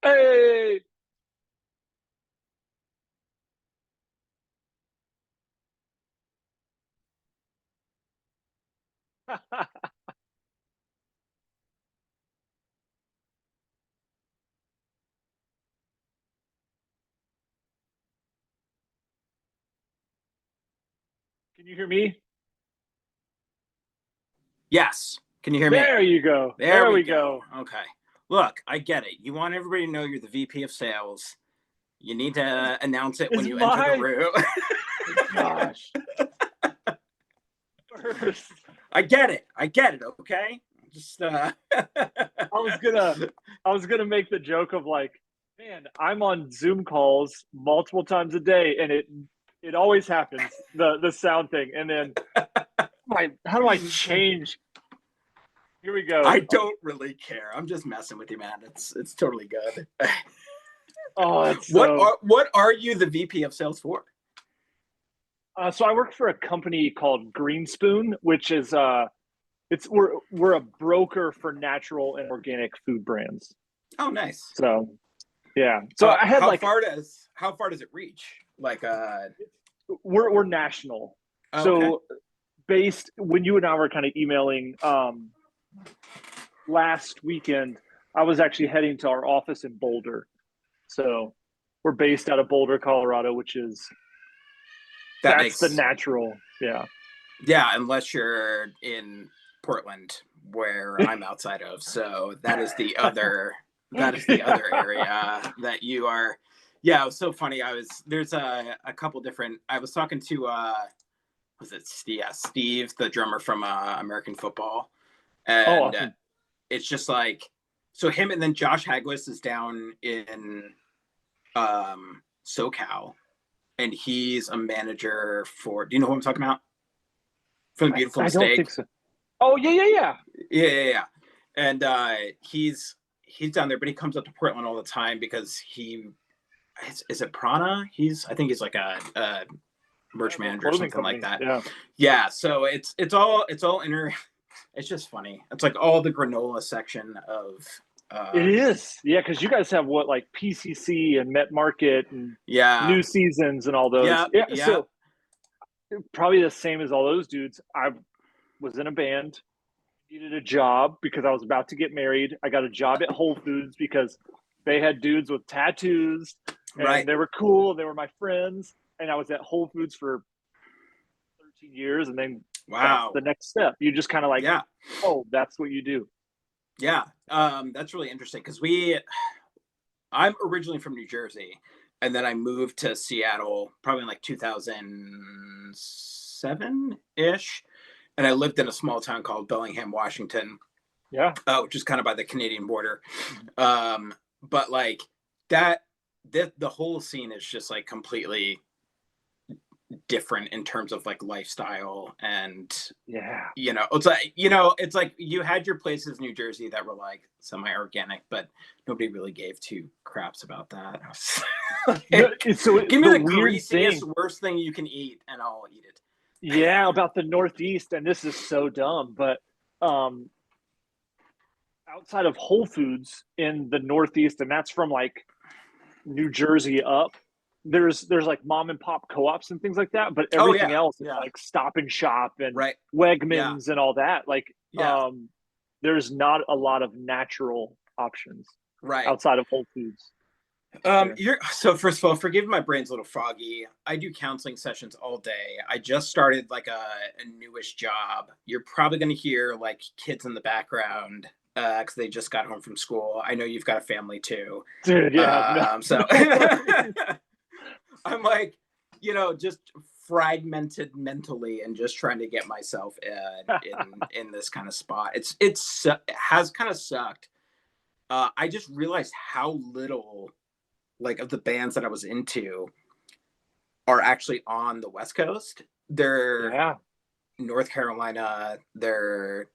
Hey, can you hear me? Yes. Can you hear me? There you go. There There we we go. go. Okay. Look, I get it. You want everybody to know you're the VP of sales. You need to announce it when Is you enter the my room. gosh first. I get it. I get it. Okay. Just I was gonna I was gonna make the joke of like, man, I'm on Zoom calls multiple times a day, and it always happens the sound thing, and then how do I change? Here we I go. don't really care. I'm just messing with you, man. It's totally good. Oh, it's what so. are what are you the VP of sales for? So I work for a company called Green Spoon, which is it's we're a broker for natural and organic food brands. Oh, nice. So yeah. So I had like How far does it reach? Like we're national. oh, okay. So based when you and I were kind of emailing last weekend, I was actually heading to our office in Boulder. So we're based out of Boulder, Colorado, which is That that's the makes natural. Yeah. Yeah, unless you're in Portland, where I'm outside of. So that is the other area that you are. Yeah, it was so funny. There's a couple different. I was talking to was it Steve? Yeah, Steve, the drummer from American Football, Oh, and awesome. it's just like so him and then Josh Hagwis is down in SoCal, and he's a manager for. Do you know who I'm talking about? From the Beautiful I don't think Mistake. so. Oh yeah, yeah, yeah. Yeah. And he's down there, but he comes up to Portland all the time because is it Prana? I think he's like a Yeah, merch the manager or clothing something like company. that. Yeah. Yeah, so it's all inner. It's just funny. It's like all the granola section of It um is. Yeah, because you guys have what like PCC and Met Market and yeah New Seasons and all those. yeah Yeah, yeah so probably the same as all those dudes. I was in a band, needed a job because I was about to get married. I got a job at Whole Foods because they had dudes with tattoos and right. they were cool. They were my friends. And I was at Whole Foods for 13 years. And then that's Wow. the next step. You just kind of like, Yeah. oh, that's what you do. Yeah. That's really interesting because I'm originally from New Jersey, and then I moved to Seattle probably in like 2007 ish, and I lived in a small town called Bellingham, Washington, Yeah. which is kind of by the Canadian border. But like that, the whole scene is just like completely different in terms of like lifestyle and Yeah. it's like you had your places in New Jersey that were like semi-organic, but nobody really gave two craps about that. No, Like, so give me the the weird greasiest, thing, worst thing you can eat, and I'll eat it. yeah, about the Northeast, and this is so dumb, but um, outside of Whole Foods in the Northeast, and that's from like New Jersey up, there's like mom and pop co-ops and things like that, but Oh everything yeah, else is yeah, like Stop and Shop and right, yeah, Wegmans and all that. Like, yeah, there's not a lot of natural options right. outside of Whole Foods here. You're so first of all, forgive my brain's a little foggy. I do counseling sessions all day. I just started like a newish job. You're probably going to hear like kids in the background because they just got home from school. I know you've got a family too. Dude, yeah, no, So no worries. I'm like, just fragmented mentally and just trying to get myself in this kind of spot. It has kind of sucked. I just realized how little like of the bands that I was into are actually on the West Coast. They're Yeah, North Carolina, they're,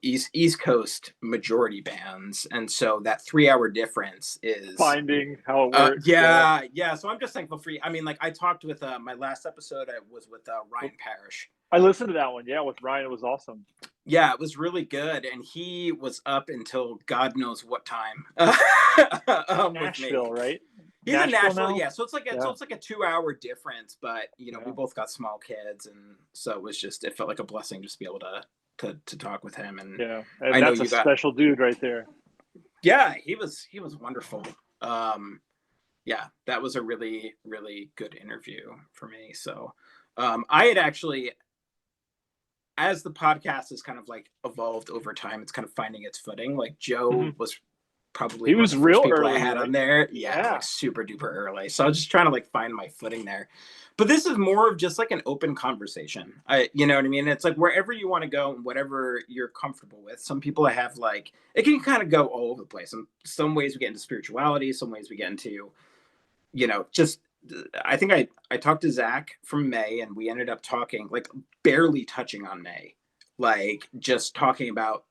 East Coast majority bands. And so that 3 hour difference is finding how it works. Yeah. yeah. So I'm just thankful for you. I mean, like I talked with my last episode, I was with Ryan Parrish. I listened to that one. Yeah, with Ryan, it was awesome. Yeah, it was really good, and he was up until God knows what time with me. Nashville, right? He's in Nashville Nashville, now. yeah. So it's like Yeah. a 2 hour difference, but we Yeah. both got small kids, and so it felt like a blessing just to be able to talk with him. And Yeah, and I know that's a you got special dude right there. yeah, he was wonderful. Yeah, that was a really, really good interview for me. So I had actually, as the podcast has kind of like evolved over time, it's kind of finding its footing. Like Joe was probably He one of was the first real people I early, had right? on there. Yeah, Yeah. like super duper early. So I was just trying to like find my footing there. But this is more of just like an open conversation. You know what I mean? It's like wherever you want to go and whatever you're comfortable with. Some people have like, it can kind of go all over the place. Some ways we get into spirituality, some ways we get into, just I think I talked to Zach from May, and we ended up talking like barely touching on May, like just talking about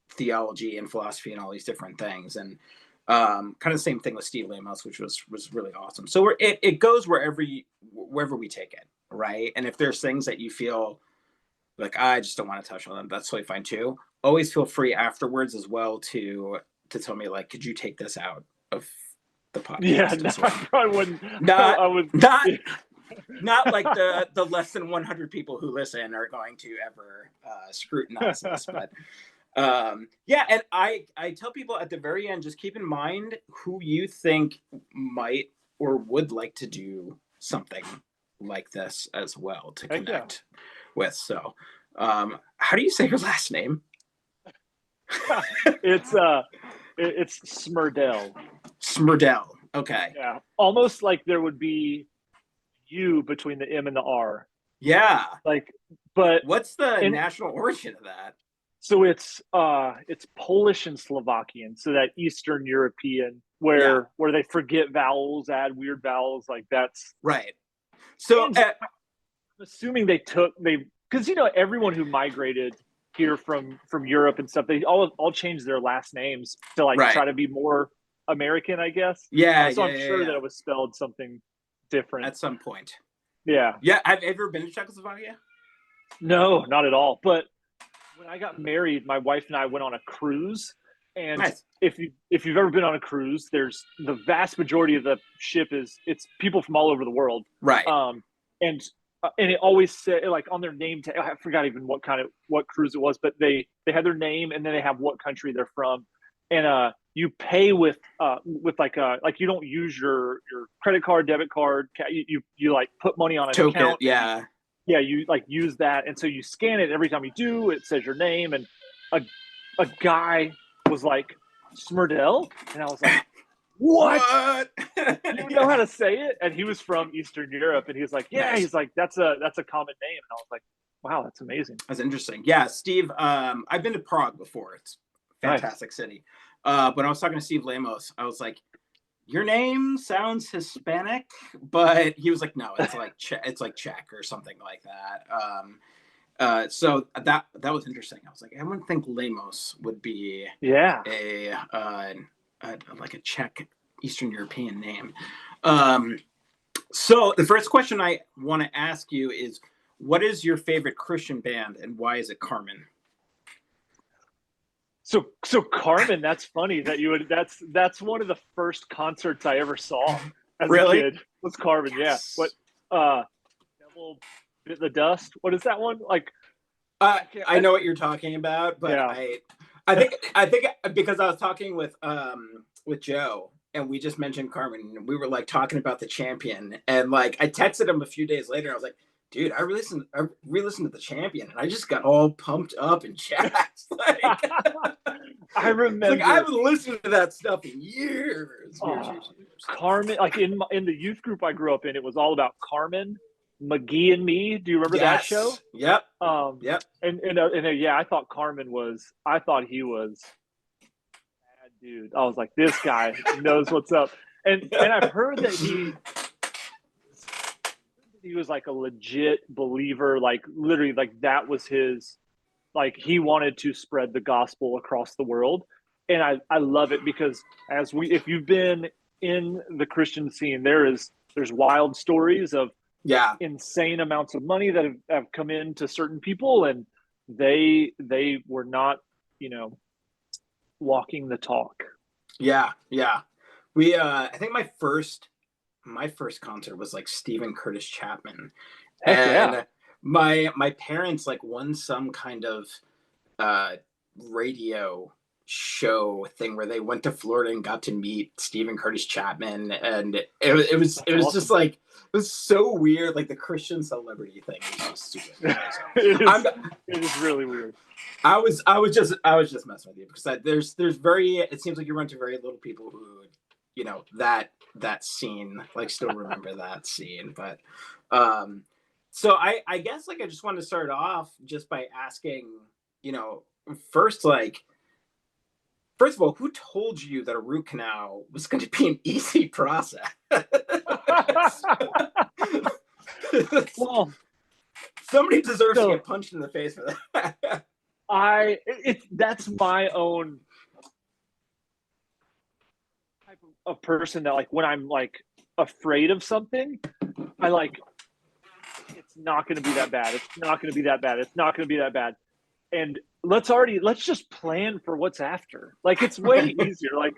theology and philosophy and all these different things, and kind of the same thing with Steve Lamos, which was really awesome. So it goes wherever we take it, right? And if there's things that you feel like I just don't want to touch on them, that's totally fine too. Always feel free afterwards as well to tell me like, could you take this out of the podcast? Yeah, no, as well? I probably wouldn't. Not, I would not like the less than 100 people who listen are going to ever scrutinize this, but yeah. And I tell people at the very end, just keep in mind who you think might or would like to do something like this as well to connect with. So how do you say your last name? it's Smrdel. Smrdel. Okay. Yeah, almost like there would be U between the M and the R. Yeah. Like, but what's the national origin of that? So it's Polish and Slovakian, so that Eastern European where they forget vowels, add weird vowels, like that's right. So I'm assuming because everyone who migrated here from Europe and stuff, they all changed their last names to like try to be more American, I guess. Yeah. So I'm sure that it was spelled something different at some point. Yeah. Yeah. Have you ever been to Czechoslovakia? No, not at all. But when I got married, my wife and I went on a cruise. And if you've ever been on a cruise, there's the vast majority of the ship it's people from all over the world. Right. And it always said like on their name tag, I forgot even what cruise it was, but they had their name and then they have what country they're from. And you pay with like you don't use your credit card, debit card. You like put money on an token account. Yeah. Yeah, you like use that, and so you scan it every time you do. It says your name, and a guy was like Smrdel, and I was like, "What? You know how to say it?" And he was from Eastern Europe, and he was like, "Yeah." Nice. He's like, "That's a common name," and I was like, "Wow, that's amazing." That's interesting. Yeah, Steve. I've been to Prague before. It's a fantastic city. When I was talking to Steve Lamos, I was like, your name sounds Hispanic, but he was like, no, it's like Czech or something like that. So that was interesting. I was like, I wouldn't think Lemos would be a like a Czech Eastern European name. So the first question I want to ask you is, what is your favorite Christian band and why is it Carmen? So Carmen, that's funny that you would. That's one of the first concerts I ever saw as a kid. Was Carmen? Yes. Yeah. What? Devil Bit the Dust. What is that one? Like, I know what you're talking about, but I think because I was talking with Joe and we just mentioned Carmen, and we were like talking about The Champion, and like I texted him a few days later. I was like, dude, I re-listened to The Champion, and I just got all pumped up and jazzed. Like, I remember. Like, I haven't listened to that stuff in years. Carmen, like in the youth group I grew up in, it was all about Carmen, McGee and Me. Do you remember that show? Yep. Yep. And yeah, I thought he was a bad dude. I was like, this guy knows what's up. And I've heard that he was like a legit believer, like literally like that was his, like he wanted to spread the gospel across the world. And I love it because if you've been in the Christian scene, there's wild stories of Yeah. insane amounts of money that have come in to certain people, and they were not, you know, walking the talk. Yeah. Yeah. We I think my first concert was like Stephen Curtis Chapman. Heck yeah. And my parents like won some kind of uh radio show thing where they went to Florida and got to meet Stephen Curtis Chapman, and That's it was just awesome. like it was so weird, like the Christian celebrity thing was just stupid. So it I'm is it is really weird. I was just messing with you because there's very, it seems like you run to very little people who, that scene, like, still remember that scene. But um so I guess, like, I just wanted to start off just by asking, you know first, like, first of all, who told you that a root canal was going to be an easy process? Well, Somebody deserves to so get punched in the face for that. that's my own type of person that, like, when I'm like afraid of something, I like, it's not going to be that bad. It's not going to be that bad. It's not going to be that bad. And let's just plan for what's after. Like, it's way easier. Like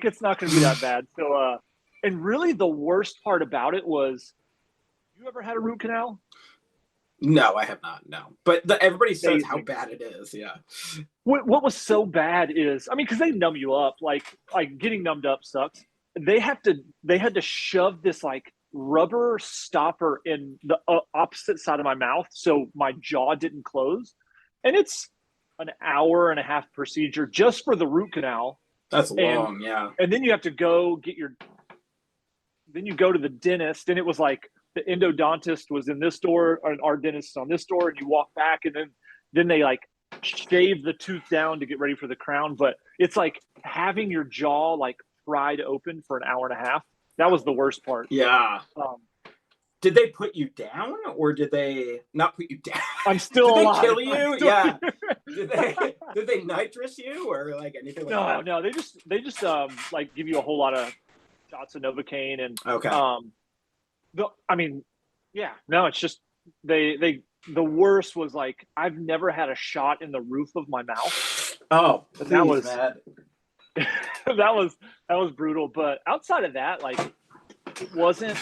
it's not going to be that bad. So and really the worst part about it was, you ever had a root canal? No, I have not. No, but everybody says how Amazing. bad it is. Yeah. What was so bad is, I mean, because they numb you up. Like getting numbed up sucks. They had to shove this like rubber stopper in the opposite side of my mouth so my jaw didn't close, and it's an hour and a half procedure just for the root canal. That's and long. Yeah. and then you have to go get your, then you go to the dentist, and it was like the endodontist was in this door and our dentist on this door, and you walk back, and then they like shave the tooth down to get ready for the crown. But it's like having your jaw like pried open for an hour and a half. That was the worst part. Yeah. um, Did they put you down, or did they not put you down? I'm still Did they alive. kill you? Yeah. Did they nitrous you, or like anything like No, that? no, they just like give you a whole lot of shots of Novocaine, and Okay. I mean, yeah, no, it's just the worst was, like, I've never had a shot in the roof of my mouth, Oh, and that please, was man. that was brutal. But outside of that, like, it wasn't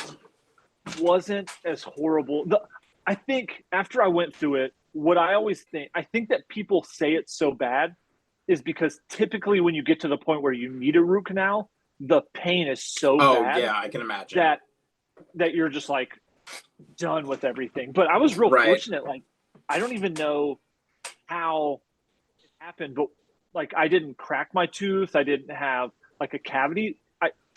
as horrible. I think after I went through it, what I think that people say it's so bad is because typically when you get to the point where you need a root canal, the pain is so Oh, bad yeah, I can imagine. that you're just like done with everything. But I was real Right. fortunate. Like, I don't even know how it happened, but like, I didn't crack my tooth. I didn't have like a cavity.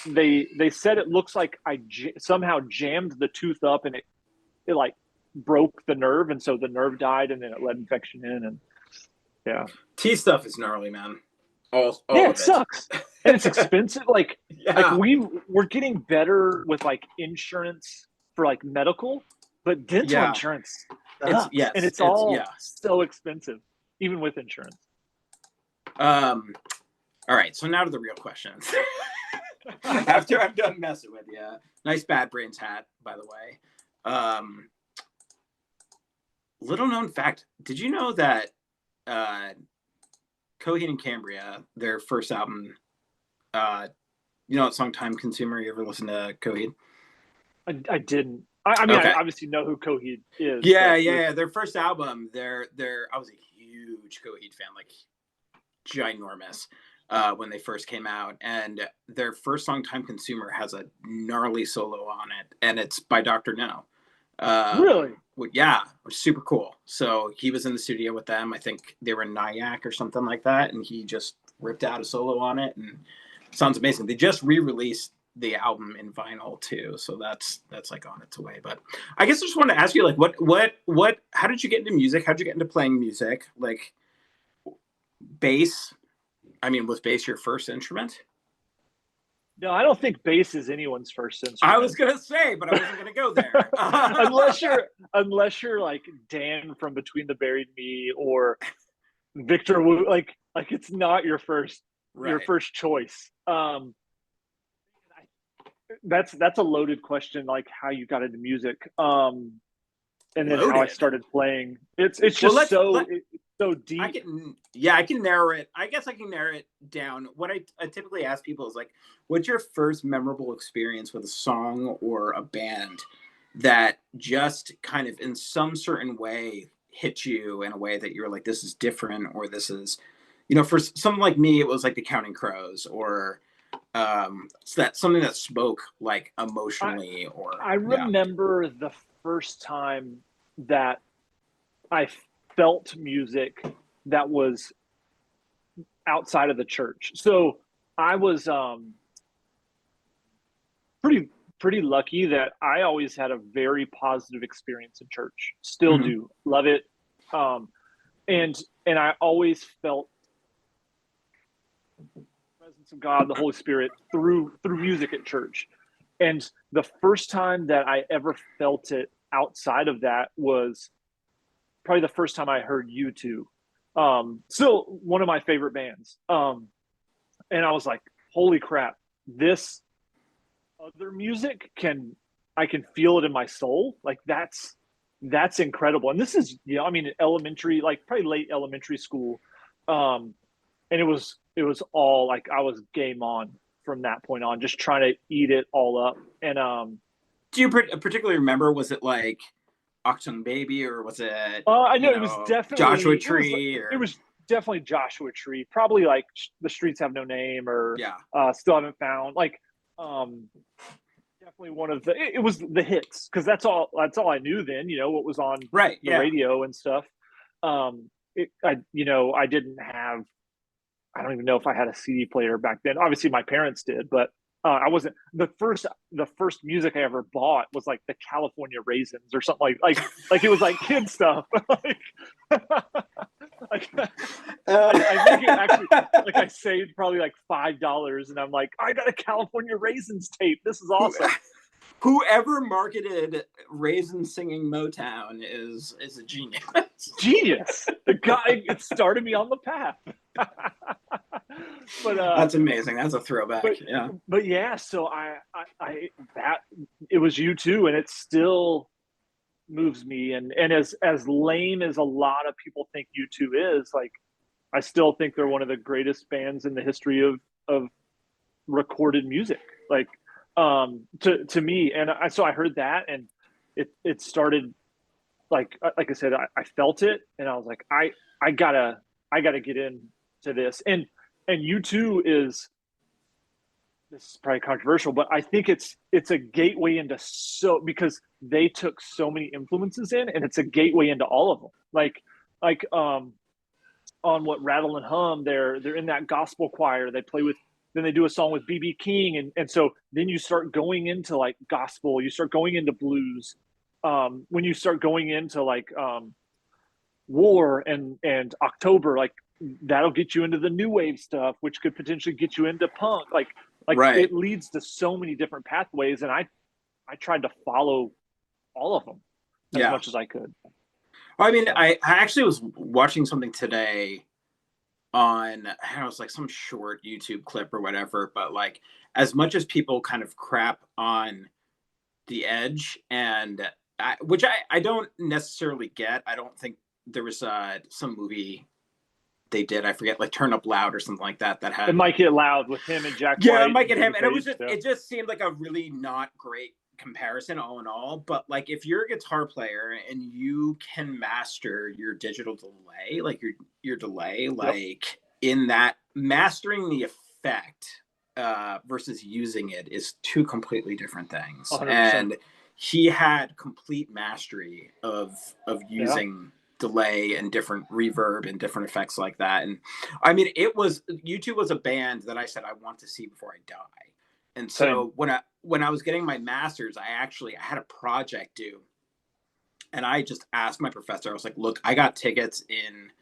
They said it looks like I somehow jammed the tooth up, and it like broke the nerve, and so the nerve died, and then it led infection in, and yeah. Teeth stuff is gnarly, man. All Yeah, of it sucks. And it's expensive. Like Yeah. we're getting better with like insurance for like medical, but dental Yeah. insurance It's sucks. yes. And it's It's all yeah. so expensive, even with insurance. All right. So now to the real questions. After I'm done messing with you, nice Bad Brains hat, by the way. Little known fact: did you know that Coheed and Cambria, their first album, you know that song "Time Consumer"? You ever listen to Coheed? I didn't. I mean, I Okay. obviously know who Coheed is. Yeah, but yeah. Their first album, I was a huge Coheed fan, like ginormous, when they first came out. And their first song, "Time Consumer," has a gnarly solo on it, and it's by Dr. No. Really? Yeah, which is super cool. So he was in the studio with them. I think they were in Nyack or something like that, and he just ripped out a solo on it, and it sounds amazing. They just re-released the album in vinyl too, so that's like on its way. But I guess I just want to ask you, like, what how did you get into music? How did you get into playing music? Like, bass, I mean, was bass your first instrument? No, I don't think bass is anyone's first instrument. I was gonna say, but I wasn't gonna go there. unless you're like Dan from Between the Buried and Me, or Victor Wu. Like it's not your first Right. choice. that's a loaded question, like how you got into music, and then how I Loaded. started playing. It's Well, just it's so I deep. can, yeah, I can narrow it. I guess I can narrow it down. What I typically ask people is like, what's your first memorable experience with a song or a band that just kind of in some certain way hit you in a way that you're like, this is different, or this is, for someone like me, it was like the Counting Crows, or so that something that spoke like I emotionally, or I yeah. remember the first time that I felt music that was outside of the church. So I was pretty pretty lucky that I always had a very positive experience in church. Still Mm-hmm. do. Love it. Um and I always felt the presence of God, the Holy Spirit through music at church. And the first time that I ever felt it outside of that was probably the first time I heard U2. Still one of my favorite bands. And I was like, holy crap, this other music I can feel it in my soul. Like that's incredible. And this is, I mean, elementary, like probably late elementary school. And it was all like I was game on from that point on, just trying to eat it all up. And Do you particularly remember? Was it like Octung Baby, or was it, I know it was Joshua definitely Tree, it or was definitely Joshua Tree. Probably like the streets have no name, or yeah, still haven't found. Like um, definitely one of the. It was the hits because that's all I knew then. What was on right, the yeah. radio and stuff. I didn't have. I don't even know if I had a CD player back then. Obviously, my parents did, but I wasn't the first music I ever bought was like the California Raisins or something like it was like kid stuff. like I think it actually like I saved probably like $5 and I'm like, I got a California Raisins tape. This is awesome. Whoever marketed Raisin singing Motown is a genius. Genius. The guy it started me on the path. But that's amazing. That's a throwback. but Yeah. but yeah, so I that it was U2, and it still moves me. And as lame as a lot of people think U2 is, like I still think they're one of the greatest bands in the history of recorded music. Like to me, and so I heard that, and it started like I said, I felt it, and I was like, I gotta get into this. And U2 is, this is probably controversial, but I think it's a gateway into, so because they took so many influences in, and it's a gateway into all of them. Like on what Rattle and Hum, they're in that gospel choir. They play with, then they do a song with BB King, and so then you start going into like gospel, you start going into blues. When you start going into like War and October, like that'll get you into the new wave stuff, which could potentially get you into punk. Like Right. it leads to so many different pathways, and I tried to follow all of them as Yeah. much as I could. I mean, I actually was watching something today on, I don't know, it's like some short YouTube clip or whatever, but like as much as people kind of crap on The Edge, and which I don't necessarily get. I don't think there was some movie they did, I forget, like Turn Up Loud or something like that had, It might get loud with him and Jack yeah, White. Mike and him, and Page, it just seemed like a really not great comparison all in all. But like if you're a guitar player and you can master your digital delay, like your delay, like in that, mastering the effect versus using it is two completely different things. 100%. And he had complete mastery of using delay and different reverb and different effects like that. And I mean, U2 was a band that I said I want to see before I die. And so when I was getting my master's, I had a project due, and I just asked my professor, I was like, look, I got tickets in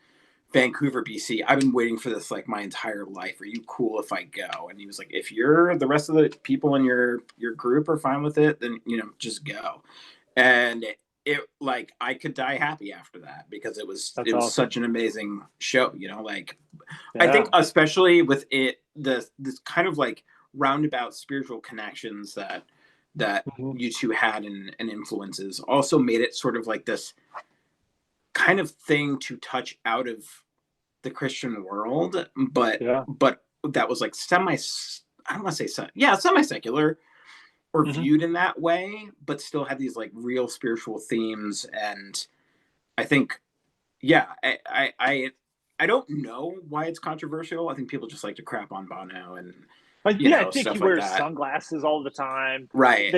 Vancouver, BC. I've been waiting for this like my entire life. Are you cool if I go? And he was like, if the rest of the people in your group are fine with it, then, just go. And it, like, I could die happy after that, because it was awesome. Such an amazing show, like, I think especially with this kind of like roundabout spiritual connections that Mhm. you two had and influences also made it sort of like this kind of thing to touch out of the Christian world, Yeah. but that was like I don't want to say semi secular or Mhm. viewed in that way, but still had these like real spiritual themes. And I think, yeah, I don't know why it's controversial. I think people just like to crap on Bono and Yeah, I think he stuff like wears that. sunglasses all the time. Right.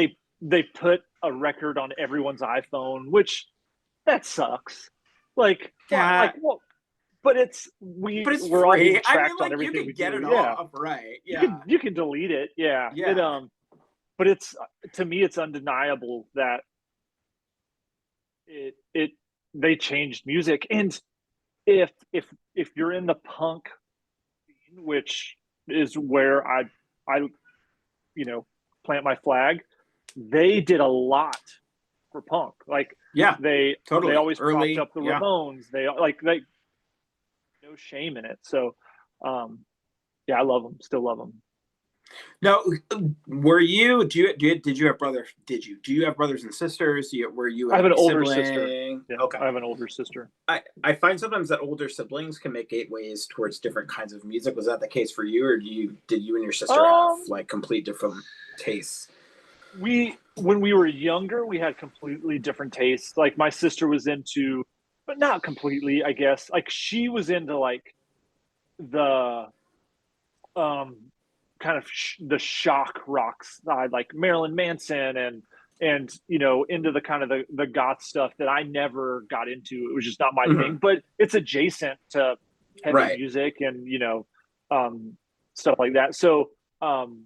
They put a record on everyone's iPhone, which that sucks. Like, why? Yeah, Like, well, but but it's we're all free. being I mean, tracked on like you everything we could get do. it Yeah, off, right? Yeah, you can delete it. Yeah, yeah, but it's to me it's undeniable that it they changed music. And if you're in the punk scene, which is where I plant my flag, they did a lot for punk. Like yeah. they Totally. always propped Early. up the Yeah. Ramones. They no shame in it. So um yeah, I love them. Still love them. Now, were you? Did you have brothers? Do you have brothers and sisters? Were you I an have an only older sister. sibling? Yeah, Okay. I have an older sister. I find sometimes that older siblings can make gateways towards different kinds of music. Was that the case for you, or did you and your sister have Um, like complete different tastes? we when we were younger, we had completely different tastes. Like my sister was into, but not completely, I guess. Like she was into like the um kind of the shock rock side, like Marilyn Manson and into the kind of the goth stuff that I never got into. It was just not my Hmm. thing, but it's adjacent to heavy Right. music and um stuff like that. So um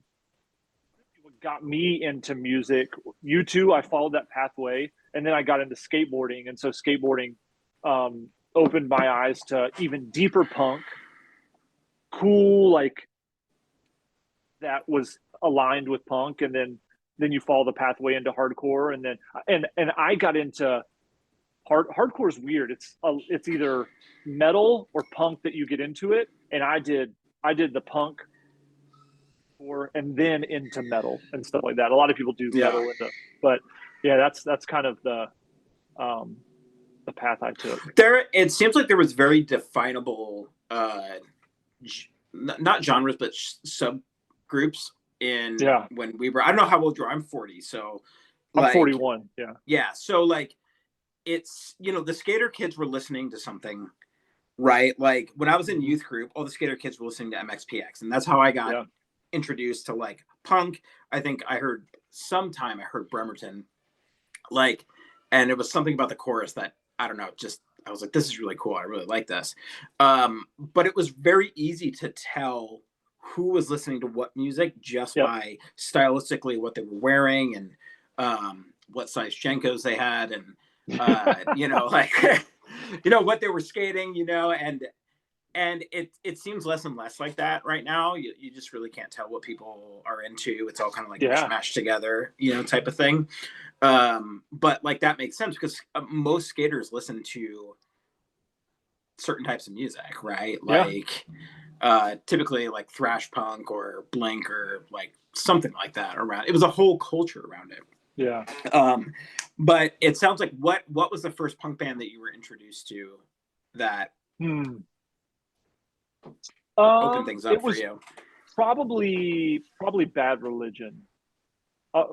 what got me into music, U2, I followed that pathway, and then I got into skateboarding, and so skateboarding opened my eyes to even deeper punk, cool, like that was aligned with punk, and then you follow the pathway into hardcore, and then and I got into hardcore is weird. It's either metal or punk that you get into it, and I did the punk or and then into metal and stuff like that. A lot of people do Yeah. metal into, but yeah, that's kind of um the path I took. It seems like there was very definable, not genres, but subgroups in Yeah, when we were. I don't know how old you are. I'm 40, so I'm like, 41. Yeah, yeah. So like, it's the skater kids were listening to something, right? Like when I was in mm-hmm. youth group, all the skater kids were listening to MXPX, and that's how I got Yeah, introduced to like punk. I think I heard Bremerton, like, and it was something about the chorus that I don't know, just I was like, this is really cool. I really like this. But it was very easy to tell who was listening to what music just yep, by stylistically what they were wearing and what size Jenkos they had and like what they were skating, and it seems less and less like that right now. You just really can't tell what people are into. It's all kind of like yeah, mishmash together, type of thing. But like that makes sense because most skaters listen to certain types of music, right? yeah, Like typically like thrash punk or blink or like something like that around. It was a whole culture around it. yeah. Um, but it sounds like what was the first punk band that you were introduced to that Hmm. opened things It up for was you? probably Bad Religion,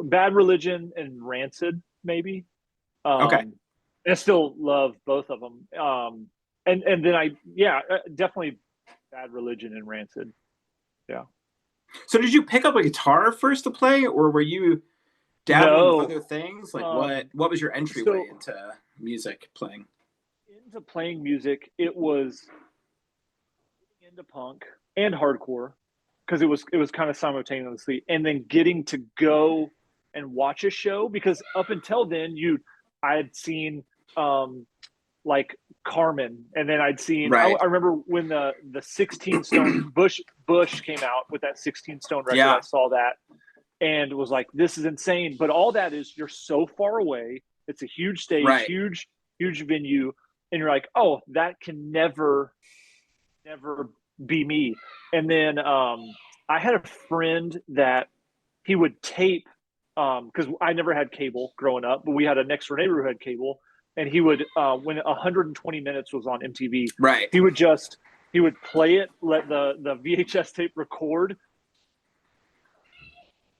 Bad Religion and Rancid maybe. Okay. And I still love both of them. And then definitely Bad Religion and Rancid. Yeah. So did you pick up a guitar first to play, or were you dabbling with No. other things? Like Um, what was your entryway so into music playing? into playing music, it was into punk and hardcore because it was kind of simultaneously, and then getting to go and watch a show because up until then I had seen um like Carmen, and then I'd seen. Right. I remember when the 16 Stone Bush came out with that 16 Stone record. I Yeah. saw that and was like, "This is insane." But all that is you're so far away. It's a huge stage, Right. huge venue, and you're like, "Oh, that can never be me." And then I had a friend that he would tape, because I never had cable growing up, but we had a next door neighbor who had cable, and he would, when 120 Minutes was on MTV, Right. he would play it, let the VHS tape record, it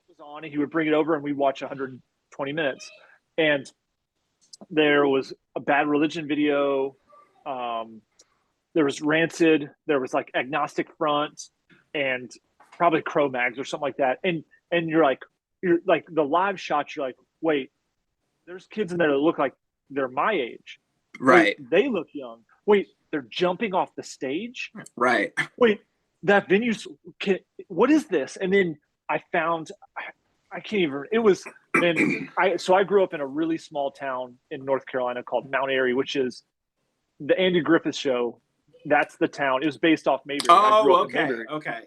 was on, and he would bring it over, and we'd watch 120 Minutes, and there was a Bad Religion video. There was Rancid. There was like Agnostic Front, and probably Cro-Mags or something like that. And you're like the live shots. You're like, wait, there's kids in there that look like they're my age. Right. Wait, they look young. Wait, they're jumping off the stage. Right. Wait, that venue's. What is this? And then I found. I can't even. It was. And I grew up in a really small town in North Carolina called Mount Airy, which is the Andy Griffith Show. That's the town. It was based off Mayberry. Oh, okay. Okay.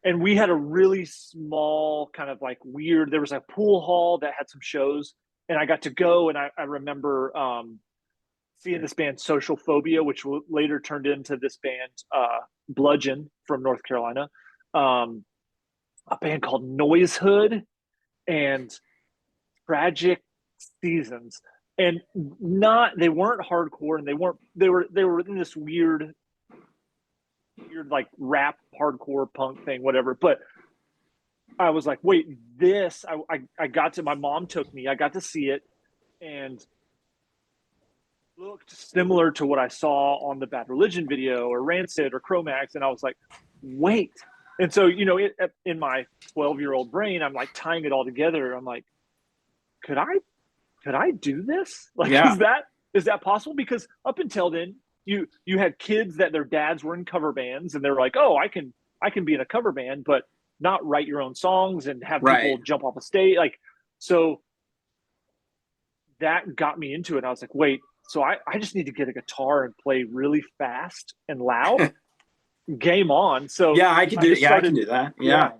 And we had a really small kind of like weird. There was a pool hall that had some shows, and I got to go. And I remember seeing this band Social Phobia, which later turned into this band Bludgeon from North Carolina. A band called Noise Hood and Tragic Seasons. And they weren't hardcore, and they were in this weird like rap hardcore punk thing, whatever. But I was like, wait, this I got to, my mom took me, I got to see it, and looked similar to what I saw on the Bad Religion video or Rancid or Cro-Mags, and I was like, wait. And so, in my 12-year-old brain, I'm like tying it all together. I'm like, could I do this? Like, yeah. is that possible? Because up until then, you had kids that their dads were in cover bands, and they were like, oh, I can be in a cover band, but not write your own songs and have people jump off a stage. Like, so that got me into it. I was like, wait, so I just need to get a guitar and play really fast and loud. Game on. So yeah, I can do I can do that. Yeah.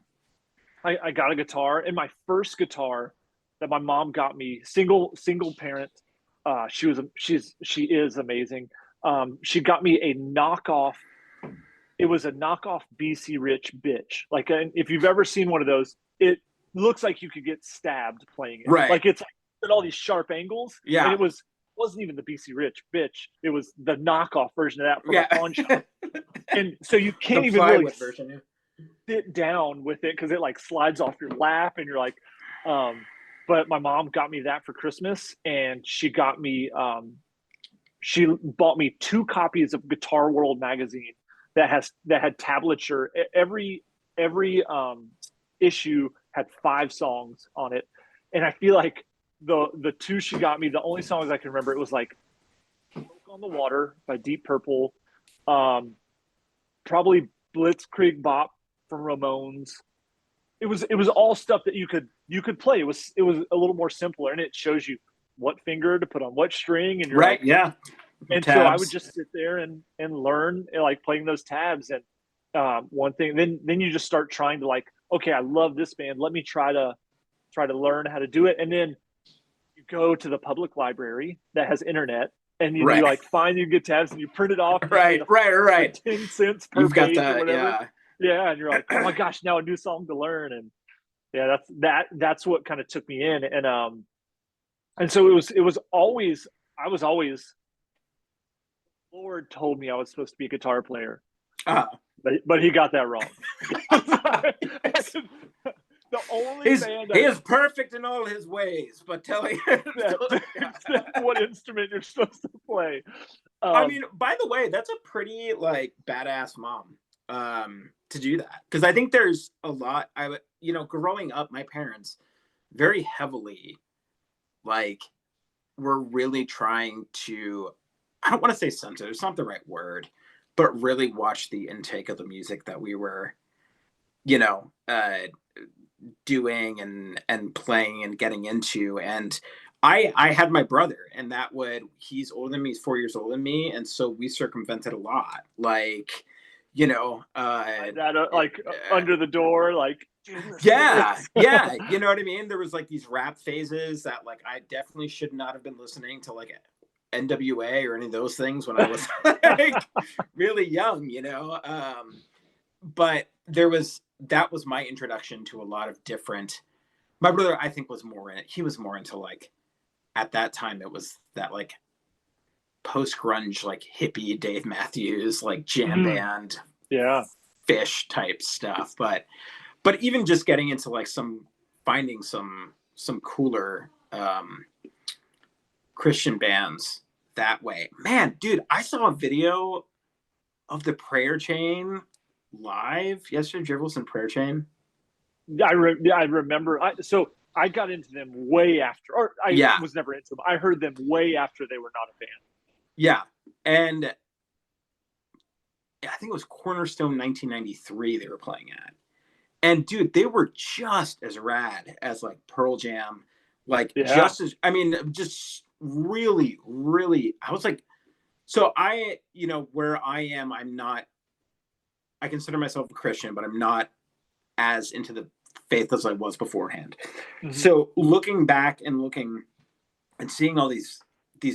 I got a guitar, and my first guitar that my mom got me, single parent. She is amazing. She got me a knockoff. It was a knockoff BC Rich bitch. Like, if you've ever seen one of those, it looks like you could get stabbed playing it. Right. Like, it's at all these sharp angles. Yeah. And it wasn't even the BC Rich bitch. It was the knockoff version of that from a pawn shop. And so you can't even really sit down with it because it like slides off your lap, and you're like, but my mom got me that for Christmas, and she got me, she bought me 2 copies of Guitar World magazine that had tablature. Every issue had 5 songs on it, and I feel like the 2 she got me, the only songs I can remember, it was like "Smoke on the Water" by Deep Purple, probably Blitzkrieg Bop from Ramones. It was all stuff that you could play. It was a little more simpler, and it shows you what finger to put on what string, and you're right. Like, yeah. And tabs. So I would just sit there and learn, like playing those tabs. And one thing, then you just start trying to like, okay, I love this band. Let me try to learn how to do it. And then you go to the public library that has internet, and you like find you get tabs, and you print it off. Right. 10 cents per You've page got that, or whatever. Yeah. And you're like, oh my gosh, now a new song to learn. And yeah, that's what kind of took me in. And so it was always, I was always, Lord told me I was supposed to be a guitar player, but he got that wrong. The only band he is perfect in all his ways, but tell me what instrument you're supposed to play. I mean, by the way, that's a pretty like badass mom to do that, because I think there's a lot. Growing up, my parents very heavily like were really trying to, I don't want to say censor, it's not the right word, but really watch the intake of the music that we were, doing and playing and getting into. And I had my brother, and he's older than me, he's 4 years older than me. And so we circumvented a lot. Like, under the door, like, yeah. You know what I mean? There was like these rap phases that like, I definitely should not have been listening to like NWA or any of those things when I was like really young, but there was that was my introduction to a lot of different. My brother, I think, was more in it. He was more into like, at that time, it was that like post grunge, like hippie Dave Matthews, like jam band, yeah, Fish type stuff. But even just getting into like finding some cooler Christian bands that way. Man, dude, I saw a video of the Prayer Chain live yesterday. Did you ever listen to Prayer Chain? I remember. So I got into them way after, or I was never into them. I heard them way after they were not a band. Yeah, and I think it was Cornerstone 1993 they were playing at. And dude, they were just as rad as like Pearl Jam, like just as, I mean, just really, really, I was like, so I, where I am, I consider myself a Christian, but I'm not as into the faith as I was beforehand. Mm-hmm. So looking back and looking and seeing all these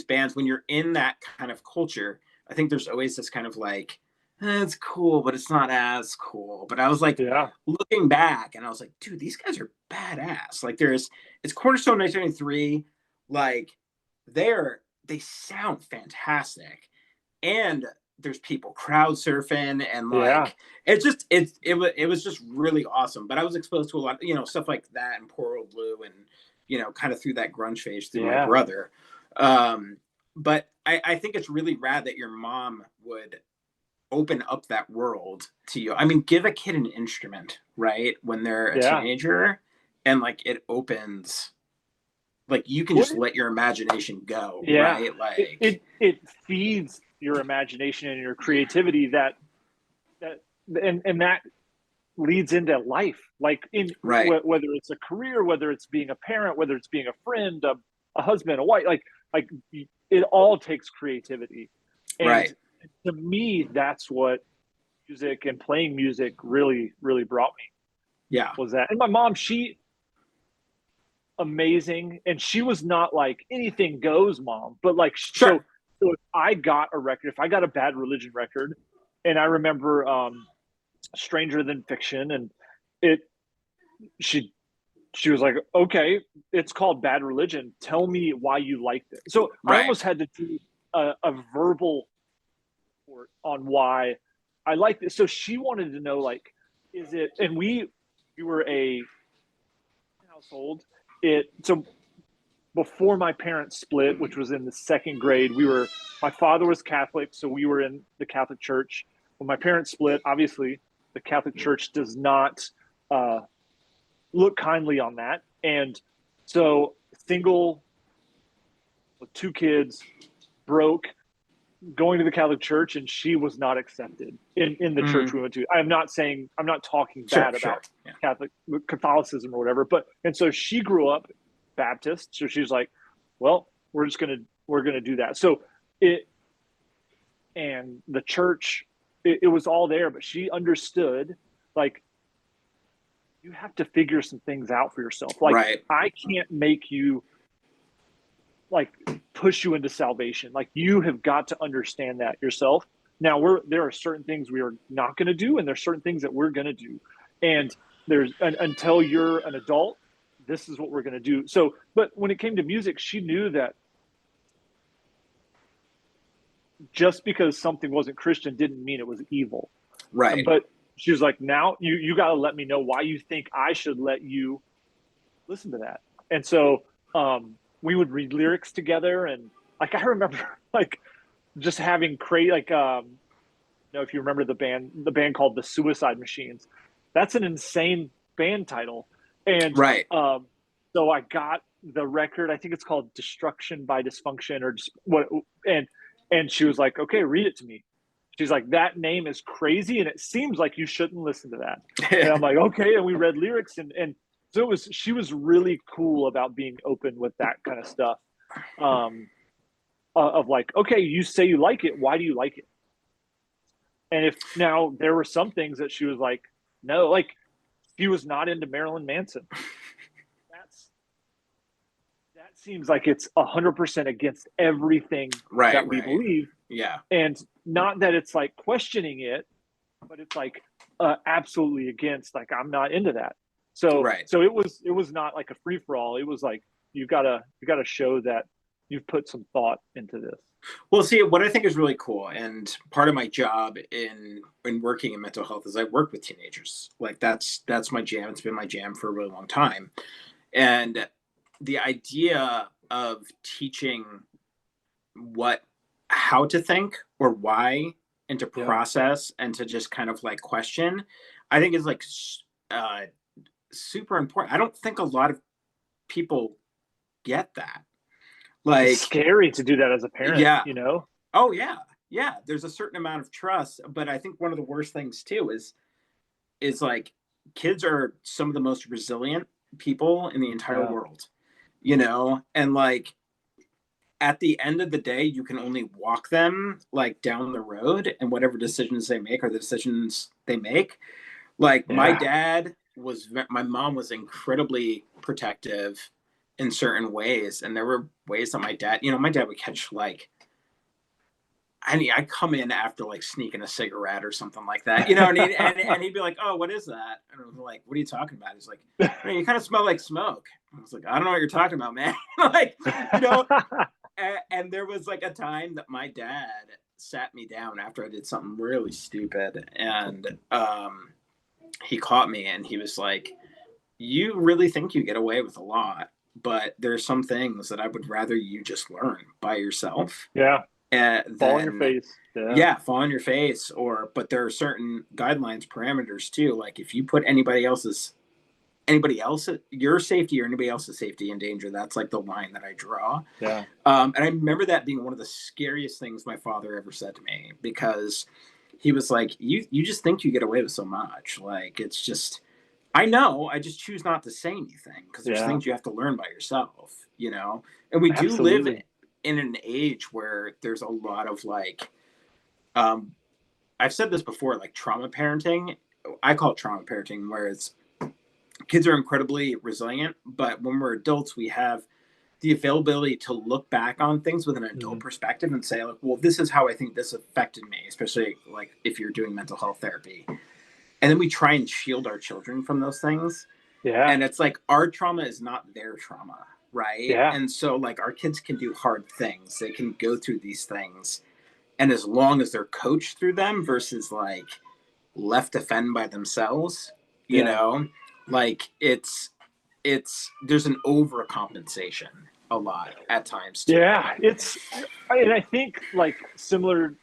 bands, when you're in that kind of culture, I think there's always this kind of like, it's cool, but it's not as cool. But I was like, looking back, and I was like, dude, these guys are badass. Like, it's Cornerstone 1993. Like, they sound fantastic, and there's people crowd surfing, and like, it was just really awesome. But I was exposed to a lot, stuff like that, and Poor Old Blue, and kind of through that grunge phase through my brother. But I think it's really rad that your mom would open up that world to you. I mean, give a kid an instrument, right? When they're a teenager, and like it opens, like you can just let your imagination go, right? Like it feeds your imagination and your creativity that leads into life, like whether it's a career, whether it's being a parent, whether it's being a friend, a husband, a wife, like it all takes creativity. And to me, that's what music and playing music really, really brought me. Yeah. Was that. And my mom, she amazing. And she was not like anything goes mom, but like, so if I got a record, if I got a Bad Religion record, and I remember Stranger Than Fiction, and she was like, okay, it's called Bad Religion. Tell me why you liked it. So I almost had to do a verbal report on why I liked it. So she wanted to know, like, is it, and we were a household. So before my parents split, which was in the second grade, my father was Catholic, so we were in the Catholic Church. When my parents split, obviously the Catholic Church does not look kindly on that. And so single with 2 kids, broke, going to the Catholic Church, and she was not accepted in the church we went to. I'm not talking bad about Catholicism or whatever, and so she grew up Baptist. So she's like, well, we're going to do that. So and the church, it was all there, but she understood, like, you have to figure some things out for yourself. Like, I can't make you, like, push you into salvation. Like, you have got to understand that yourself. Now there are certain things we are not going to do, and there's certain things that we're going to do. And until you're an adult, this is what we're going to do. So, but when it came to music, she knew that just because something wasn't Christian didn't mean it was evil. Right. But she was like, now you got to let me know why you think I should let you listen to that. And so we would read lyrics together. And like, I remember like just having if you remember the band called the Suicide Machines, that's an insane band title. And so I got the record, I think it's called Destruction by Dysfunction or just what, and she was like, okay, read it to me. She's like, that name is crazy, and it seems like you shouldn't listen to that. And I'm like, okay. And we read lyrics, and so she was really cool about being open with that kind of stuff. Of like, okay, you say you like it, why do you like it? And if now there were some things that she was like, no, like she was not into Marilyn Manson. That seems like it's 100% against everything that we believe. Yeah. And not that it's like questioning it, but it's like, absolutely against. Like, I'm not into that. So Right. it was not like a free for all. It was like you gotta show that you've put some thought into this. Well, see, what I think is really cool, and part of my job in working in mental health is I work with teenagers. Like that's my jam. It's been my jam for a really long time. And the idea of teaching what how to think or why and to Yeah. process and to just kind of like question, I think is like uh, super important. I don't think a lot of people get that. It's Like, scary to do that as a parent, yeah, you know? oh yeah, yeah. There's a certain amount of trust, but I think one of the worst things too is like kids are some of the most resilient people in the entire Yeah. world, you know, and like at the end of the day, you can only walk them like down the road, and whatever decisions they make are the decisions they make. Like Yeah. my mom was incredibly protective in certain ways, and there were ways that my dad would catch like I mean, I'd come in after like sneaking a cigarette or something like that, you know, and he'd be like, "Oh, what is that?" And I was like, "What are you talking about?" He's like, "You kind of smell like smoke." I was like, "I don't know what you're talking about, man." Like, you know, and there was like a time that my dad sat me down after I did something really stupid, and he caught me, and he was like, "You really think you get away with a lot, but there are some things that I would rather you just learn by yourself." Yeah. Fall on your Then face. Yeah. yeah, fall on your face, or but there are certain guidelines, parameters too. Like if you put anybody else your safety or anybody else's safety in danger, that's like the line that I draw. Yeah. And I remember that being one of the scariest things my father ever said to me, because he was like, you just think you get away with so much. Like it's just I know, I just choose not to say anything because there's Yeah. things you have to learn by yourself, you know? And we do live Absolutely. in an age where there's a lot of like um I've said this before, like trauma parenting. I call it trauma parenting, where it's kids are incredibly resilient, but when we're adults, we have the availability to look back on things with an adult Mhm. perspective and say, like, well, this is how I think this affected me, especially like if you're doing mental health therapy. And then we try and shield our children from those things. Yeah. And it's like our trauma is not their trauma, right? Yeah. And so, like, our kids can do hard things, they can go through these things. And as long as they're coached through them versus like left to fend by themselves, you Yeah. know, like it's there's an overcompensation a lot at times too. Yeah. And I think like similar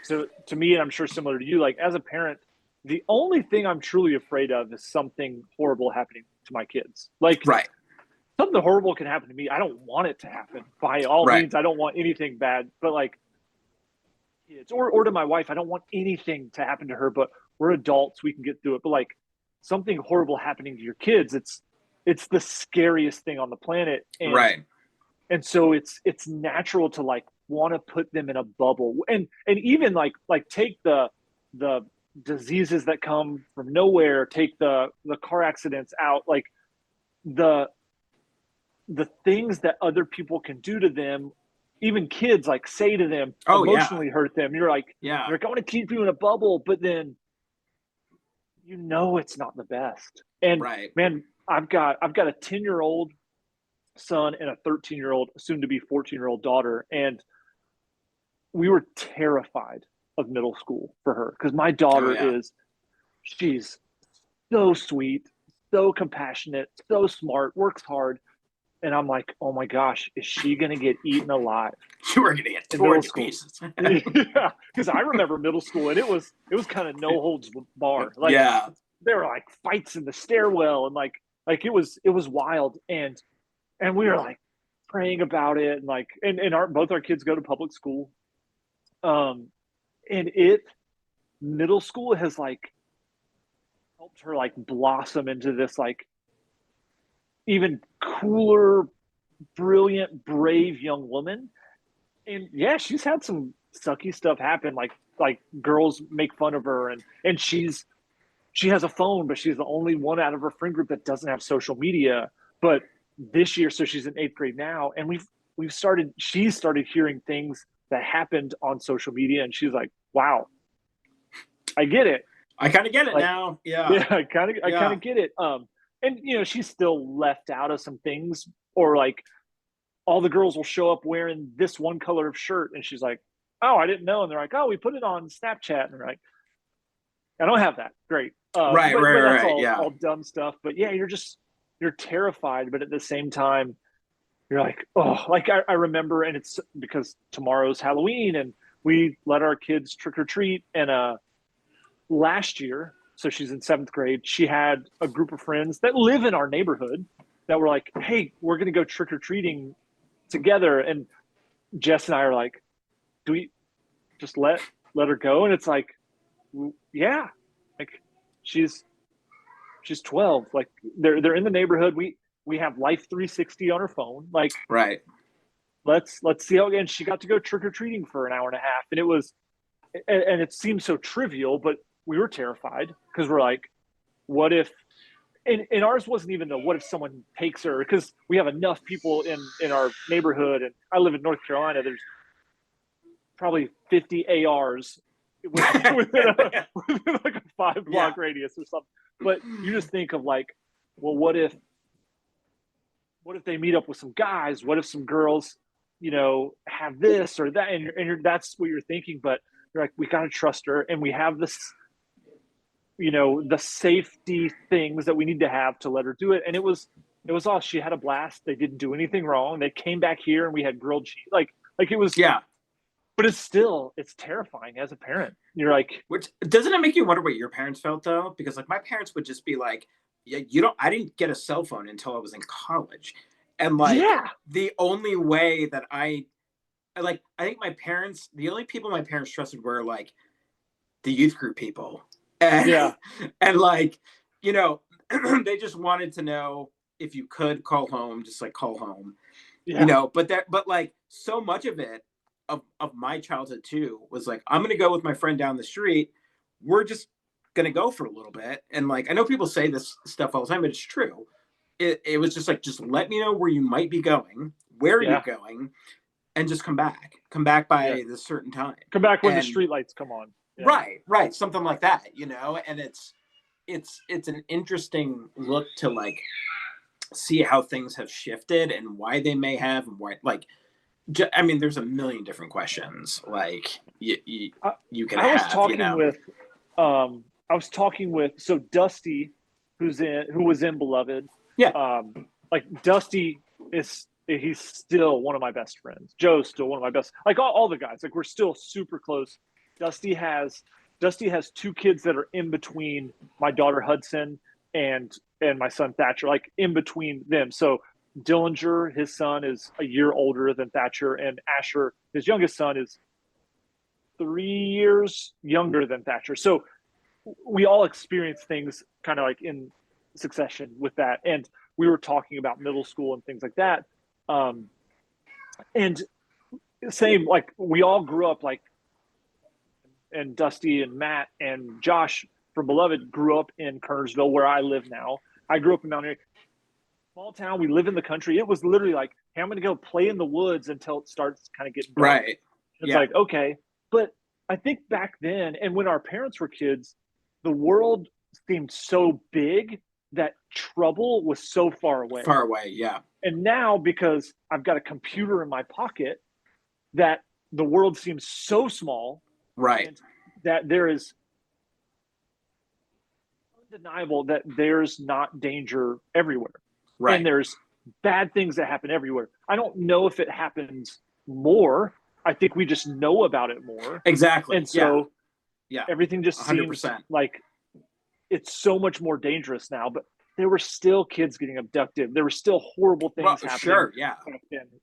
to me, and I'm sure similar to you, like as a parent, the only thing I'm truly afraid of is something horrible happening to my kids. Like Right, something horrible can happen to me. I don't want it to happen by all right, means. I don't want anything bad, but like kids or to my wife, I don't want anything to happen to her, but we're adults. We can get through it. But like something horrible happening to your kids, it's the scariest thing on the planet. right. And so it's natural to like want to put them in a bubble and even like take the diseases that come from nowhere, take the car accidents out, like the the things that other people can do to them, even kids like say to them, Oh yeah, emotionally hurt them. yeah, You're going to keep you in a bubble, but then you know it's not the best. And right. man, I've got a 10-year-old son and a 13-year-old, soon to be 14-year-old daughter, and we were terrified of middle school for her because my Oh daughter yeah. she's so sweet, so compassionate, so smart, works hard, and I'm like, oh my gosh, is she gonna get eaten alive You are gonna get in torn middle to school? pieces. Yeah, because I remember middle school and it was kind of no holds bar. Like Yeah. there were like fights in the stairwell and like it was wild and we were like praying about it and like and our both our kids go to public school. Um and it middle school has like helped her like blossom into this like even cooler, brilliant, brave young woman. And yeah, she's had some sucky stuff happen. Like girls make fun of her, and she has a phone, but she's the only one out of her friend group that doesn't have social media. But this year, so she's in eighth grade now, and she's started hearing things that happened on social media, and she's like, wow, I get it. I kind of get it Like, now. Yeah. yeah, I kind Yeah. of get it. And she's still left out of some things, or like all the girls will show up wearing this one color of shirt, and she's like, "Oh, I didn't know," and they're like, "Oh, we put it on Snapchat," and they're like, "I don't have that." Great, Right. but Right. that's Right. Yeah. all dumb stuff. But yeah, you're terrified, but at the same time, you're like, oh, like I remember, and it's because tomorrow's Halloween, and we let our kids trick or treat, and last year, so she's in seventh grade, she had a group of friends that live in our neighborhood that were like, hey, we're going to go trick or treating together. And Jess and I are like, do we just let her go? And it's like, yeah, like she's 12. Like they're in the neighborhood. We have Life 360 on her phone. Like Right. let's see how. And she got to go trick or treating for an hour and a half, and it was, and it seemed so trivial, but we were terrified because we're like, what if, and ours wasn't even the what if someone takes her, because we have enough people in our neighborhood, and I live in North Carolina. There's probably 50 ARs within like a 5 block radius or something. But you just think of like, well, what if they meet up with some guys? What if some girls, have this or that, and that's what you're thinking. But you're like, we got to trust her, and we have this, the safety things that we need to have to let her do it. And it was all, she had a blast. They didn't do anything wrong. They came back here and we had grilled cheese. Like it was, Yeah. but it's terrifying as a parent. You're like, Which doesn't it make you wonder what your parents felt though? Because like my parents would just be like, yeah, I didn't get a cell phone until I was in college. And like yeah, the only way that I think my parents, the only people my parents trusted were like the youth group people. And yeah, and like, you know, they just wanted to know if you could call home, just like call home. yeah, But like so much of it of my childhood too was like, I'm gonna go with my friend down the street. We're just gonna go for a little bit. And like I know people say this stuff all the time, but it's true. It was just like, just let me know where you might be going, where you're yeah, going, and just come back. Come back yeah. by this certain time. Come back when the And street lights come on. Yeah, right, something like that, and it's an interesting look to like see how things have shifted and why they may have, and why like I mean, there's a million different questions like I, you could I was have, talking with, so Dusty, who was in Beloved. Yeah. Like Dusty he's still one of my best friends. Joe's still one of my best. Like all the guys, like we're still super close. Dusty has Dusty has two kids that are in between my daughter Hudson and my son Thatcher, like in between them. So Dillinger, his son, is a year older than Thatcher, and Asher, his youngest son, is 3 years younger than Thatcher. So we all experience things kind of like in succession with that. And we were talking about middle school and things like that. And same, like we all grew up like, and Dusty and Matt and Josh from Beloved grew up in Kernersville, where I live now. I grew up in Mount Airy, small town. We live in the country. It was literally like, hey, I'm going to go play in the woods until it starts kind of getting dark. Right. It's like, okay. But I think back then, and when our parents were kids, the world seemed so big that trouble was so far away. Far away, yeah. And now, because I've got a computer in my pocket, that the world seems so small. Right. And that there is undeniable that there's not danger everywhere. Right. And there's bad things that happen everywhere. I don't know if it happens more. I think we just know about it more. Exactly. And so yeah. everything just 100%. seems like it's so much more dangerous now. But there were still kids getting abducted. There were still horrible things happening. Sure, yeah.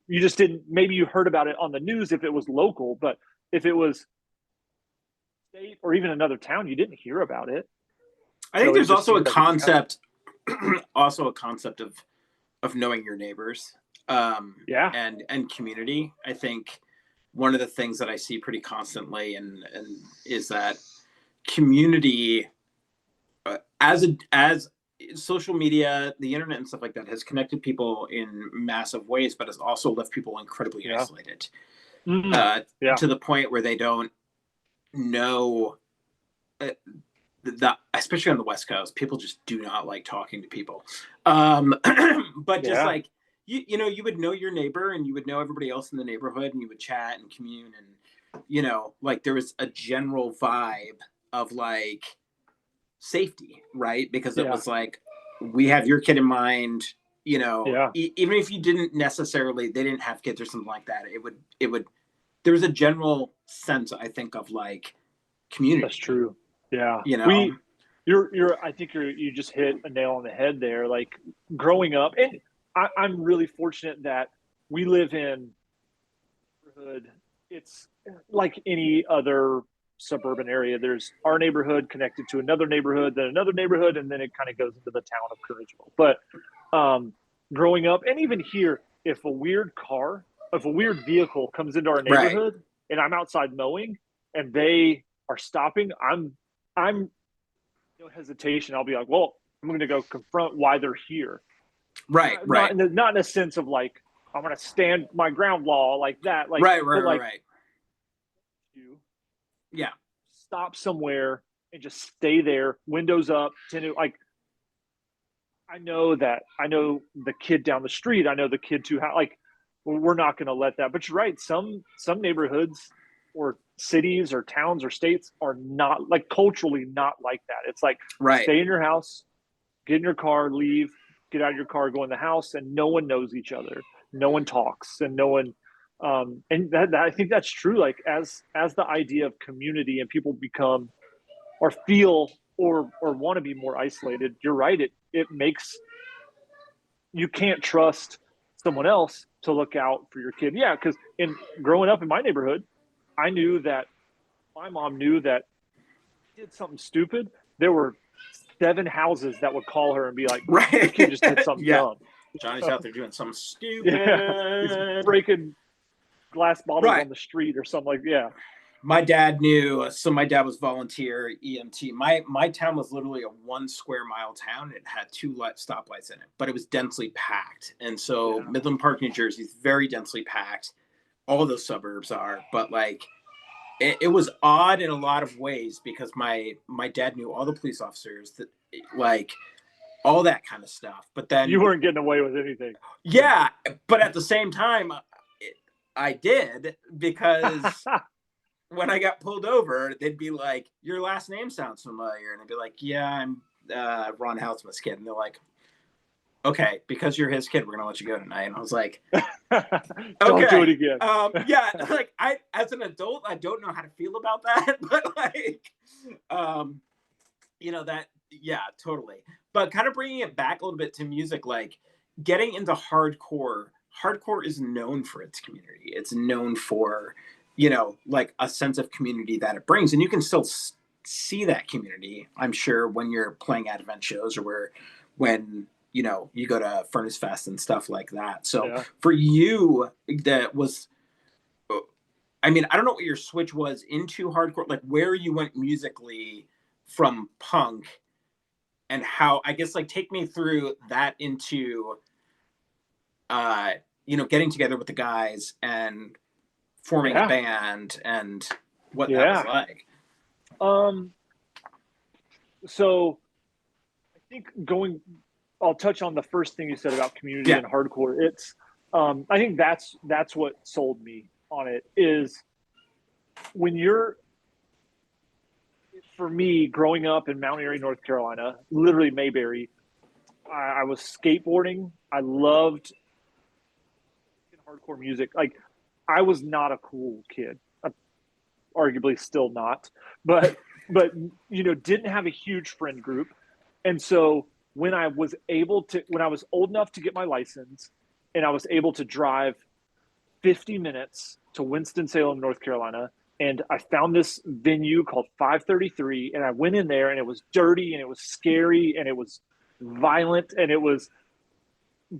You just didn't, maybe you heard about it on the news if it was local, but if it was state or even another town, you didn't hear about it. I think there's also a concept, of knowing your neighbors, and community. I think one of the things that I see pretty constantly and is that community, as social media, the internet and stuff like that has connected people in massive ways, but has also left people incredibly isolated, to the point where they don't know especially on the West Coast, people just do not like talking to people. But just Yeah. like you would know your neighbor and you would know everybody else in the neighborhood and you would chat and commune and like there was a general vibe of like safety, right? Because it Yeah. was like we have your kid in mind. Yeah. Even if you didn't necessarily, they didn't have kids or something like that. It would. There was a general sense, I think, of like community. That's true. Yeah. You know, I think you just hit a nail on the head there. Like growing up, and I'm really fortunate that we live in a neighborhood. It's like any other suburban area. There's our neighborhood connected to another neighborhood, then another neighborhood, and then it kind of goes into the town of Courageville. But growing up, and even here, if a weird vehicle comes into our right, neighborhood, and I'm outside mowing, and they are stopping, I'm no hesitation. I'll be like, well, I'm going to go confront why they're here. right, right, Not in a sense of like I'm going to stand my ground law like that, like right, but right, like right. you Yeah, stop somewhere and just stay there, windows up, tinted. Like I know the kid down the street. I know the kid too. Like we're not going to let that. But you're right. Some neighborhoods or cities or towns or states are not like culturally not like that. It's like right, stay in your house, get in your car, leave, get out of your car, go in the house, and no one knows each other. No one talks, and no one. And that I think that's true. Like as the idea of community and people become or feel or want to be more isolated, you're right. It makes you can't trust someone else to look out for your kid. Yeah, because in growing up in my neighborhood, I knew that my mom knew that did something stupid. There were 7 houses that would call her and be like, "Your right. kid just did something Yeah, dumb." Johnny's out there doing something Yeah, he's stupid. breaking glass bottles Right. on the street or something like. Yeah, My dad knew, so my dad was volunteer EMT. My town was literally a 1 square mile town. It had two stoplights in it, but it was densely packed. And so yeah, Midland Park, New Jersey is very densely packed. All those suburbs are, but like it was odd in a lot of ways because my dad knew all the police officers that like all that kind of stuff. But you then weren't getting away with anything. yeah, but at the same time, I did because when I got pulled over, they'd be like, "Your last name sounds familiar," and I'd be like, "Yeah, I'm Ron Houtsmith's kid," and they're like, "Okay, because you're his kid, we're gonna let you go tonight." And I was like, Don't do "Okay, it again. yeah." Like I, as an adult, I don't know how to feel about that, but like, that, yeah, totally. But kind of bringing it back a little bit to music, like getting into hardcore. Hardcore is known for its community. It's known for like a sense of community that it brings. And you can still see that community, I'm sure, when you're playing at event shows or when, you go to Furnace Fest and stuff like that. So Yeah. for you, that was, I mean, I don't know what your switch was into hardcore, like where you went musically from punk and how, I guess, like take me through that into, getting together with the guys and forming a band and what that was like. So I think I'll touch on the first thing you said about community and hardcore. It's, I think that's what sold me on it is when for me, growing up in Mount Airy, North Carolina, literally Mayberry, I was skateboarding. I loved hardcore music. Like I was not a cool kid. I'm arguably still not, but didn't have a huge friend group. And so when I was old enough to get my license and I was able to drive 50 minutes to Winston-Salem, North Carolina, and I found this venue called 533 and I went in there and it was dirty and it was scary and it was violent and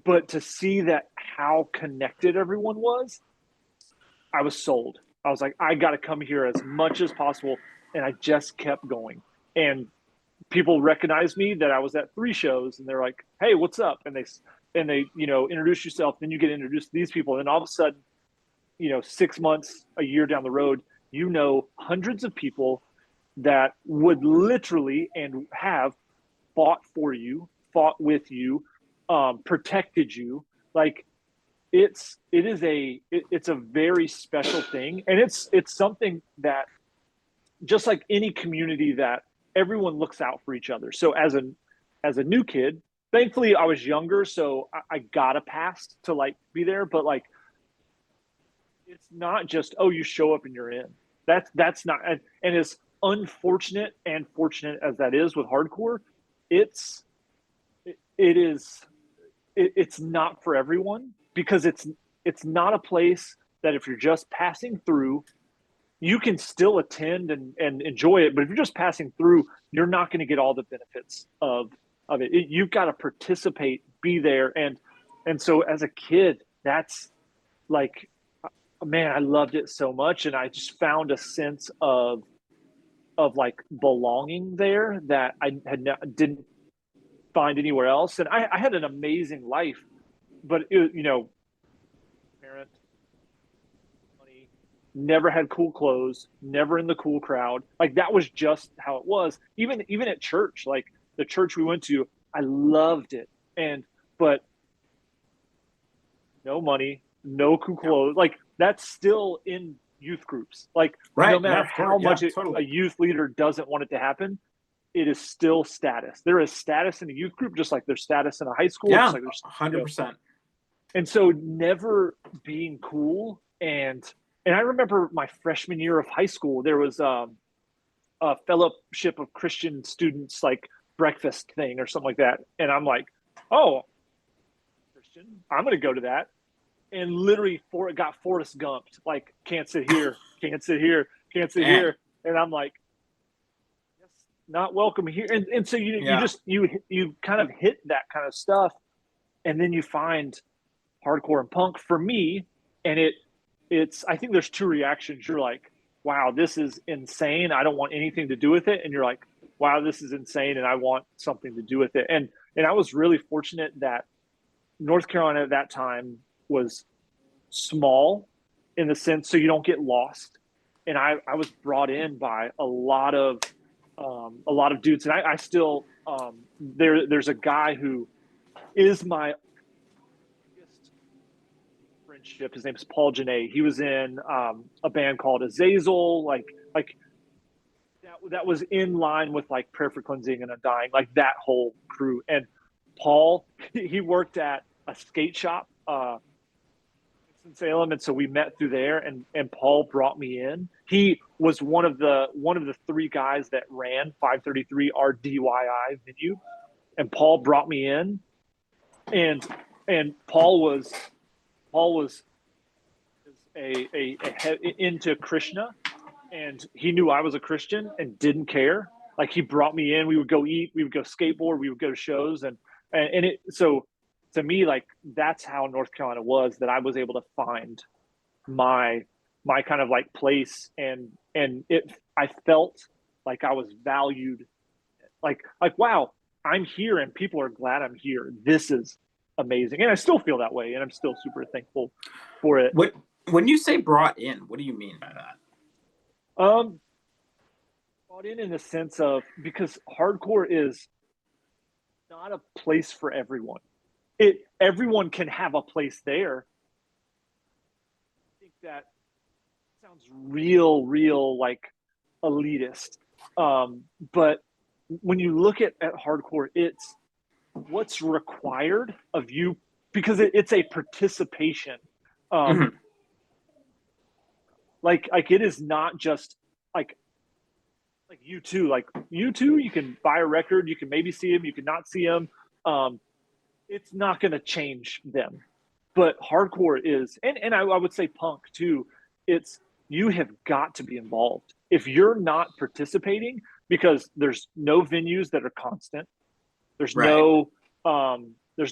but to see that how connected everyone was, I was sold. I was like, I got to come here as much as possible. And I just kept going. And people recognized me that I was at 3 shows and they're like, hey, what's up? And they introduce yourself. Then you get introduced to these people. And all of a sudden, 6 months, a year down the road, hundreds of people that would literally and have fought for you, fought with you, protected you. Like it's a very special thing, and it's something that, just like any community, that everyone looks out for each other. So as a new kid, thankfully I was younger, so I got a pass to like be there. But like, it's not just, oh, you show up and you're in. That's not, and as unfortunate and fortunate as that is with hardcore, it's it is it's not for everyone, because it's not a place that if you're just passing through, you can still attend and enjoy it. But if you're just passing through, you're not going to get all the benefits of it. You've got to participate, be there. And so as a kid, that's like, man, I loved it so much. And I just found a sense of like belonging there that I didn't find anywhere else. And I had an amazing life, but parent, money, never had cool clothes, never in the cool crowd. Like that was just how it was. Even at church, like the church we went to, I loved it. And but no money, no cool clothes. Like that's still in youth groups. Like no Right. matter Yeah. how much a Totally. youth leader doesn't want it to happen, it is still status. There is status in a youth group, just like there's status in a high school. Just Yeah. like there's, 100%. and so never being cool. And I remember my freshman year of high school, there was a fellowship of Christian students like breakfast thing or something like that. And I'm like, oh, Christian, I'm going to go to that. And literally it got Forrest Gumped, like can't sit here, can't sit here, can't sit Man. here. And I'm like, not welcome here. And so Yeah. you kind of hit that kind of stuff, and then you find hardcore and punk for me, and it's I think there's two reactions. You're like, wow, this is insane, I don't want anything to do with it. And you're like, wow, this is insane, and I want something to do with it. And I was really fortunate that North Carolina at that time was small, in the sense so you don't get lost. And I was brought in by a lot of dudes. And I still there's a guy who is my biggest friendship. His name's Paul Janae. He was in a band called Azazel, like that was in line with like Prayer for Cleansing and Undying, like that whole crew. And Paul, he worked at a skate shop in Salem, and so we met through there. And Paul brought me in. He was one of the three guys that ran 533 our DIY venue, and Paul brought me in. And Paul was into Krishna, and he knew I was a Christian and didn't care. Like he brought me in. We would go eat. We would go skateboard. We would go to shows, and it so to me, like that's how North Carolina was, that I was able to find my kind of like place, and it I felt like I was valued, like wow, I'm here and people are glad I'm here. This is amazing, and I still feel that way, and I'm still super thankful for it. When you say brought in, what do you mean by that? Brought in the sense of, because hardcore is not a place for everyone. Everyone can have a place there. I think that sounds real like elitist. But when you look at hardcore, it's what's required of you, because it's a participation. Mhm. Like it is not just like U2. Like U2, you can buy a record, you can maybe see them, you can not see them. It's not going to change them. But hardcore is, and I would say punk too. It's, you have got to be involved. If you're not participating, because there's no venues that are constant, there's Right.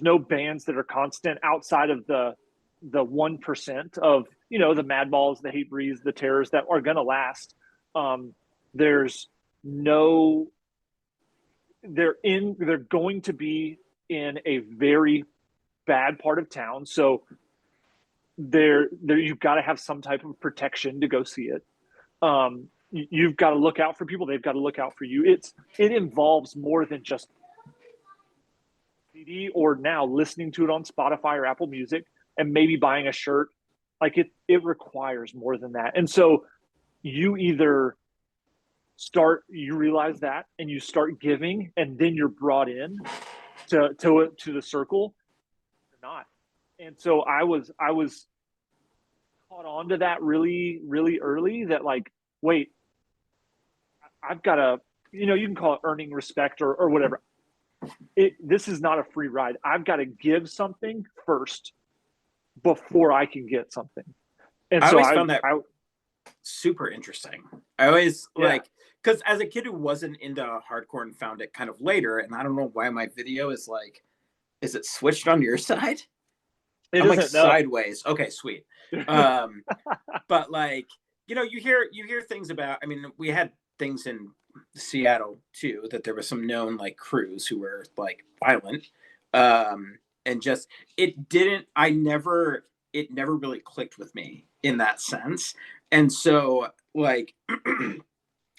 no bands that are constant outside of the 1% of the Madballs, the Hate Breeds, the Terrors that are going to last. There's no, they're going to be in a very bad part of town, so there you've got to have some type of protection to go see it. you've got to look out for people. They've got to look out for you. It involves more than just CD or now listening to it on Spotify or Apple Music and maybe buying a shirt. Like it requires more than that. And so you either you realize that and you start giving, and then you're brought in to the circle or not. And so I was caught on to that really, really early, that like, wait, I've got to, you can call it earning respect or whatever. This is not a free ride. I've got to give something first before I can get something. And I so always found that super interesting. I always because as a kid who wasn't into hardcore and found it kind of later, and I don't know why my video is like, is it switched on your side? I'm like sideways. Okay, sweet. But like, you hear things about, I mean, we had things in Seattle too, that there was some known like crews who were like violent. And just, it never really clicked with me in that sense. And so like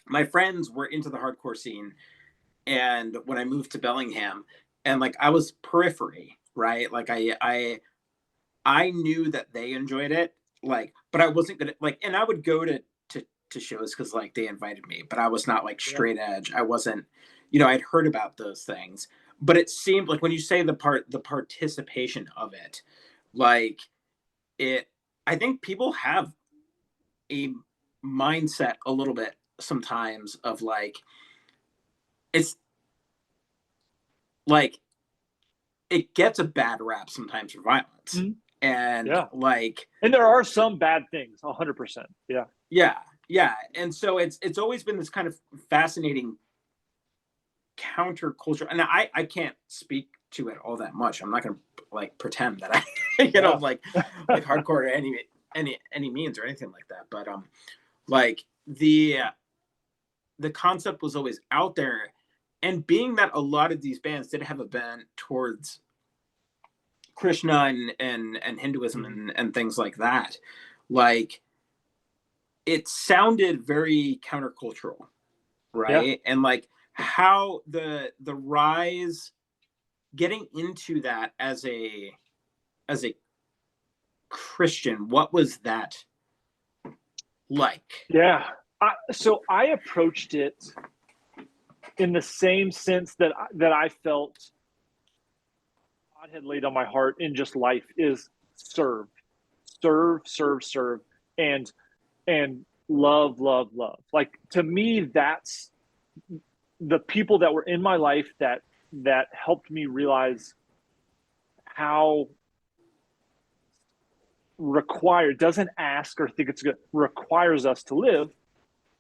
my friends were into the hardcore scene. And when I moved to Bellingham, and like I was periphery, right? Like I knew that they enjoyed it, like, but I wasn't gonna like, and I would go to shows because like they invited me, but I was not like straight edge. I wasn't, I'd heard about those things, but it seemed like when you say the participation of it, like I think people have a mindset a little bit sometimes of like, it's like it gets a bad rap sometimes for violence. Mm-hmm. And like, and there are some bad things, 100%. Yeah. And so it's always been this kind of fascinating counterculture, and I can't speak to it all that much. I'm not going to like pretend that I like hardcore any means or anything like that. But like the concept was always out there, and being that a lot of these bands did have a bent towards Krishna and Hinduism and things like that, like it sounded very countercultural, right? And like how the rise, getting into that as a Christian, what was that like? So I approached it in the same sense that I felt God had laid on my heart in just life, is serve, and love. Like, to me, that's the people that were in my life that helped me realize how doesn't ask or think it's good, requires us to live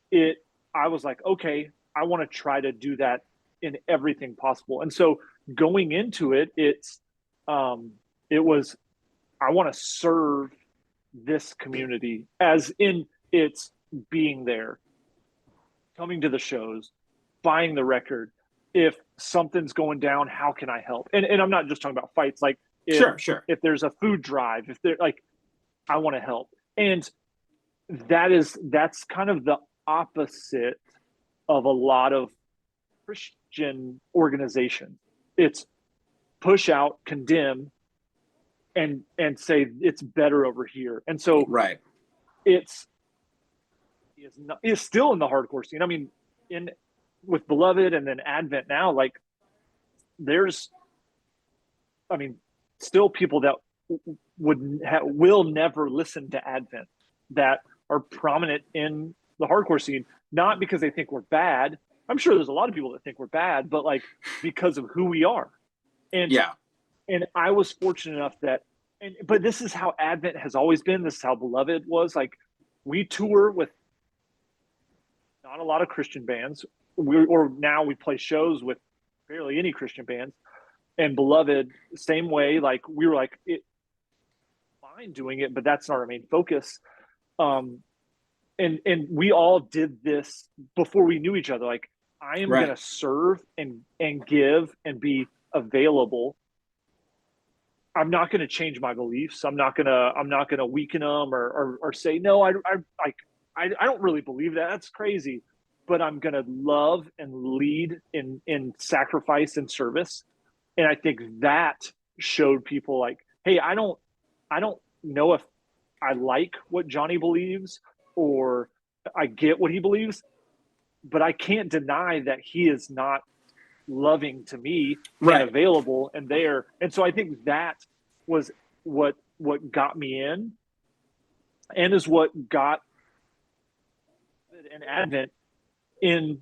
it. I was like, okay, I want to try to do that in everything possible. And so going into it, it was, I want to serve this community, as in it's being there, coming to the shows, buying the record. If something's going down, how can I help? And I'm not just talking about fights. Like, if there's a food drive, if they're like, I want to help. And that's kind of the opposite of a lot of Christian organizations. It's push out, condemn, and say it's better over here. And so it's still in the hardcore scene. I mean, with Beloved and then Advent now, like still people that will never listen to Advent, that are prominent in the hardcore scene, not because they think we're bad. I'm sure there's a lot of people that think we're bad, but like because of who we are. And I was fortunate enough but this is how Advent has always been. This is how Beloved was. Like, we tour with not a lot of Christian bands. Now we play shows with barely any Christian bands. And Beloved, same way. Like, we were like, fine doing it, but that's not our main focus. And we all did this before we knew each other. Like, I am going to serve and give and be available. I'm not going to change my beliefs. I'm not going to weaken them or say, no, I like, I don't really believe that. That's crazy. But I'm gonna love and lead in sacrifice and service. And I think that showed people like, hey, I don't know if I like what Johnny believes or I get what he believes, but I can't deny that he is not loving to me and Right. available and there. And so I think that was what got me in and is what got an Advent in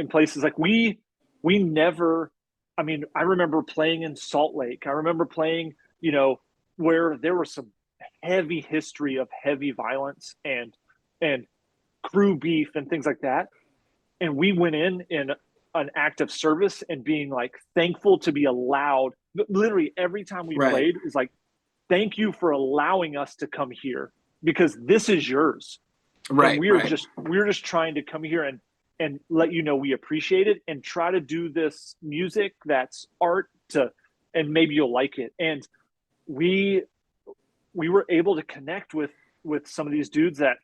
places like we never. I mean, I remember playing in Salt Lake. I remember playing, where there was some heavy history of heavy violence and crew beef and things like that. And we went in an act of service and being like thankful to be allowed. Literally every time we Right. played is like, thank you for allowing us to come here because this is yours. And Right. Right. we're just trying to come here and let you know we appreciate it and try to do this music that's art to, and maybe you'll like it. And we we were able to connect with some of these dudes that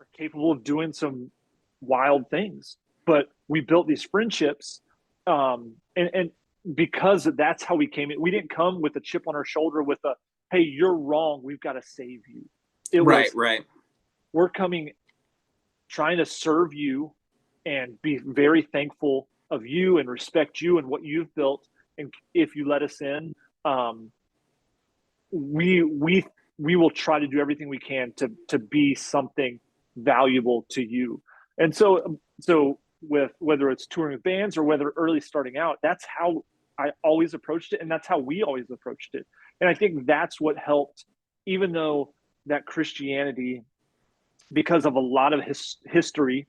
are capable of doing some wild things, but we built these friendships, and because that's how we came in. We didn't come with a chip on our shoulder with a, hey, you're wrong, we've got to save you. It Right. was, Right. we're coming trying to serve you and be very thankful of you and respect you and what you've built. And if you let us in, um, we will try to do everything we can to be something valuable to you. And so with whether it's touring with bands or whether early starting out, that's how I always approached it, and that's how we always approached it. And I think that's what helped, even though that Christianity, because of a lot of history,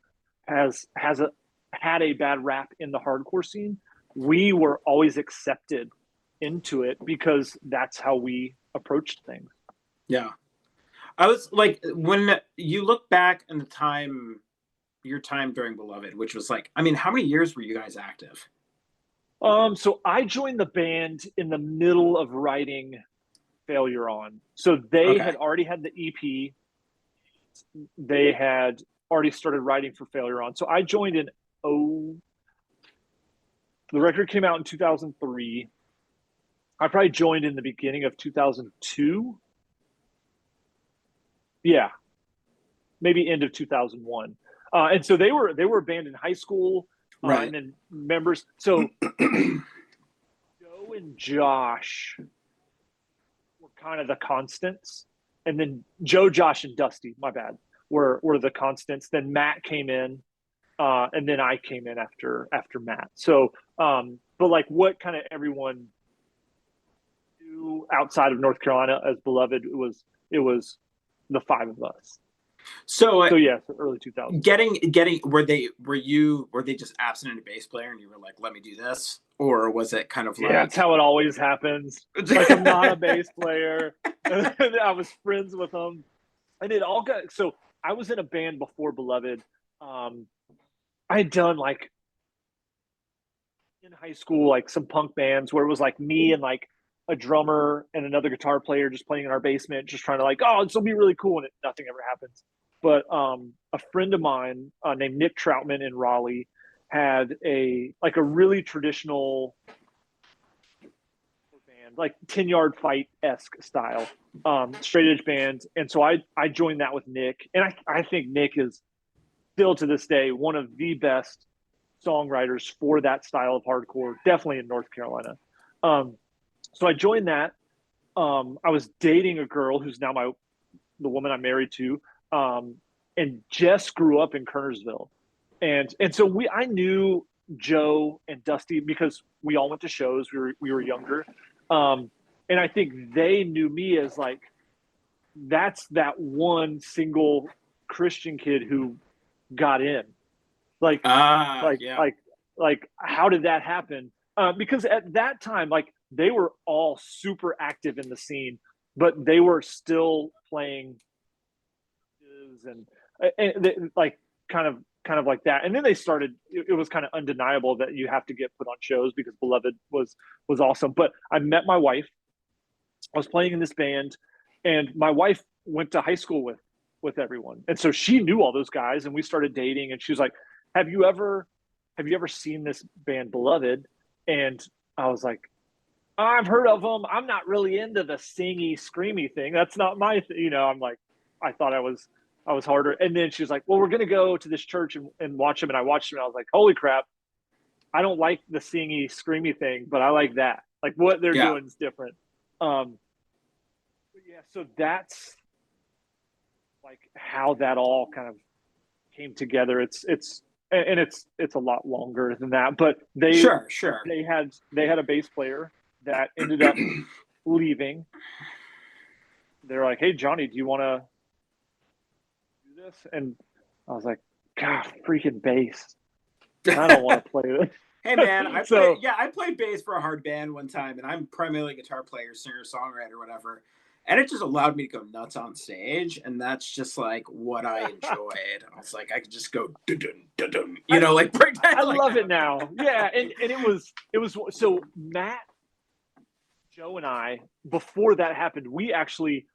had a bad rap in the hardcore scene. We were always accepted into it because that's how we approached things. Yeah. I was like, when you look back in the time, your time during Beloved, which was like, I mean, how many years were you guys active? So I joined the band in the middle of writing Failure On. So they Okay. had already had the EP. They had already started writing for Failure On. So I joined in the record came out in 2003. I probably joined in the beginning of 2002. Yeah, maybe end of 2001. And so they were a band in high school, Right. and then members. So Joe and Josh were kind of the constants, and then Joe, Josh, and Dusty, my bad, were the constants. Then Matt came in, and then I came in after Matt. So, but like what kind of everyone do outside of North Carolina as Beloved, it was the five of us. So So yeah, so early 2000s. getting were they just absent in a bass player and you were like, let me do this? Or was it kind of Yeah, that's like how it always happens. Like I'm not a bass player. I was friends with them, and it all got so. I was in a band before Beloved. Um, I had done like in high school, like some punk bands where it was like me and like a drummer and another guitar player just playing in our basement, just trying to like, oh, this will be really cool, and nothing ever happens. But a friend of mine named Nick Troutman in Raleigh had a really traditional band, like 10 Yard Fight esque style, straight edge band. And so I joined that with Nick, and I think Nick is still to this day one of the best songwriters for that style of hardcore, definitely in North Carolina. Um, so I joined that. I was dating a girl who's now the woman I'm married to, and Jess grew up in Kernersville, and so I knew Joe and Dusty because we all went to shows. We were younger, um, and I think they knew me as like that's that one single Christian kid who got in. Like like yeah. like like how did that happen? Because at that time, like they were all super active in the scene, but they were still playing and, like kind of like that. And then they started. It was kind of undeniable that you have to get put on shows because Beloved was awesome. But I met my wife. I was playing in this band, and my wife went to high school with with everyone. And so she knew all those guys, and we started dating. And she was like, have you ever seen this band Beloved? And I was like, I've heard of them. I'm not really into the singy, screamy thing. That's not my thing. I'm like, I thought I was harder. And then she was like, well, we're going to go to this church and watch them. And I watched them and I was like, holy crap. I don't like the singy, screamy thing, but I like that. Like what they're doing is different. But yeah, so that's like how that all kind of came together. It's a lot longer than that, but Sure. they had a bass player that ended up leaving. They're like, hey Johnny, do you want to do this? And I was like, God, freaking bass. I don't want to play this. Hey man, I played bass for a hard band one time, and I'm primarily a guitar player, singer, songwriter, whatever. And it just allowed me to go nuts on stage, and that's just like what I enjoyed. I was like, I could just go dun dun dun, like break down. I love it now. Yeah, and it was so Matt, Joe, and I, before that happened, we actually,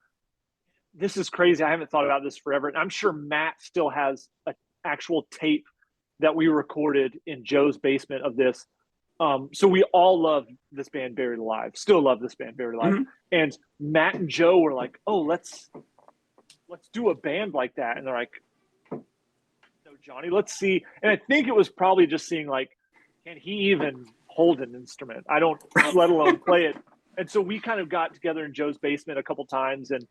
this is crazy. I haven't thought about this forever, and I'm sure Matt still has an actual tape that we recorded in Joe's basement of this. So we all love this band Buried Alive, still love this band Buried Alive. Mm-hmm. And Matt and Joe were like, oh, let's do a band like that. And they're like, no, Johnny, let's see. And I think it was probably just seeing like, can he even hold an instrument? I don't, let alone play it. And so we kind of got together in Joe's basement a couple times, and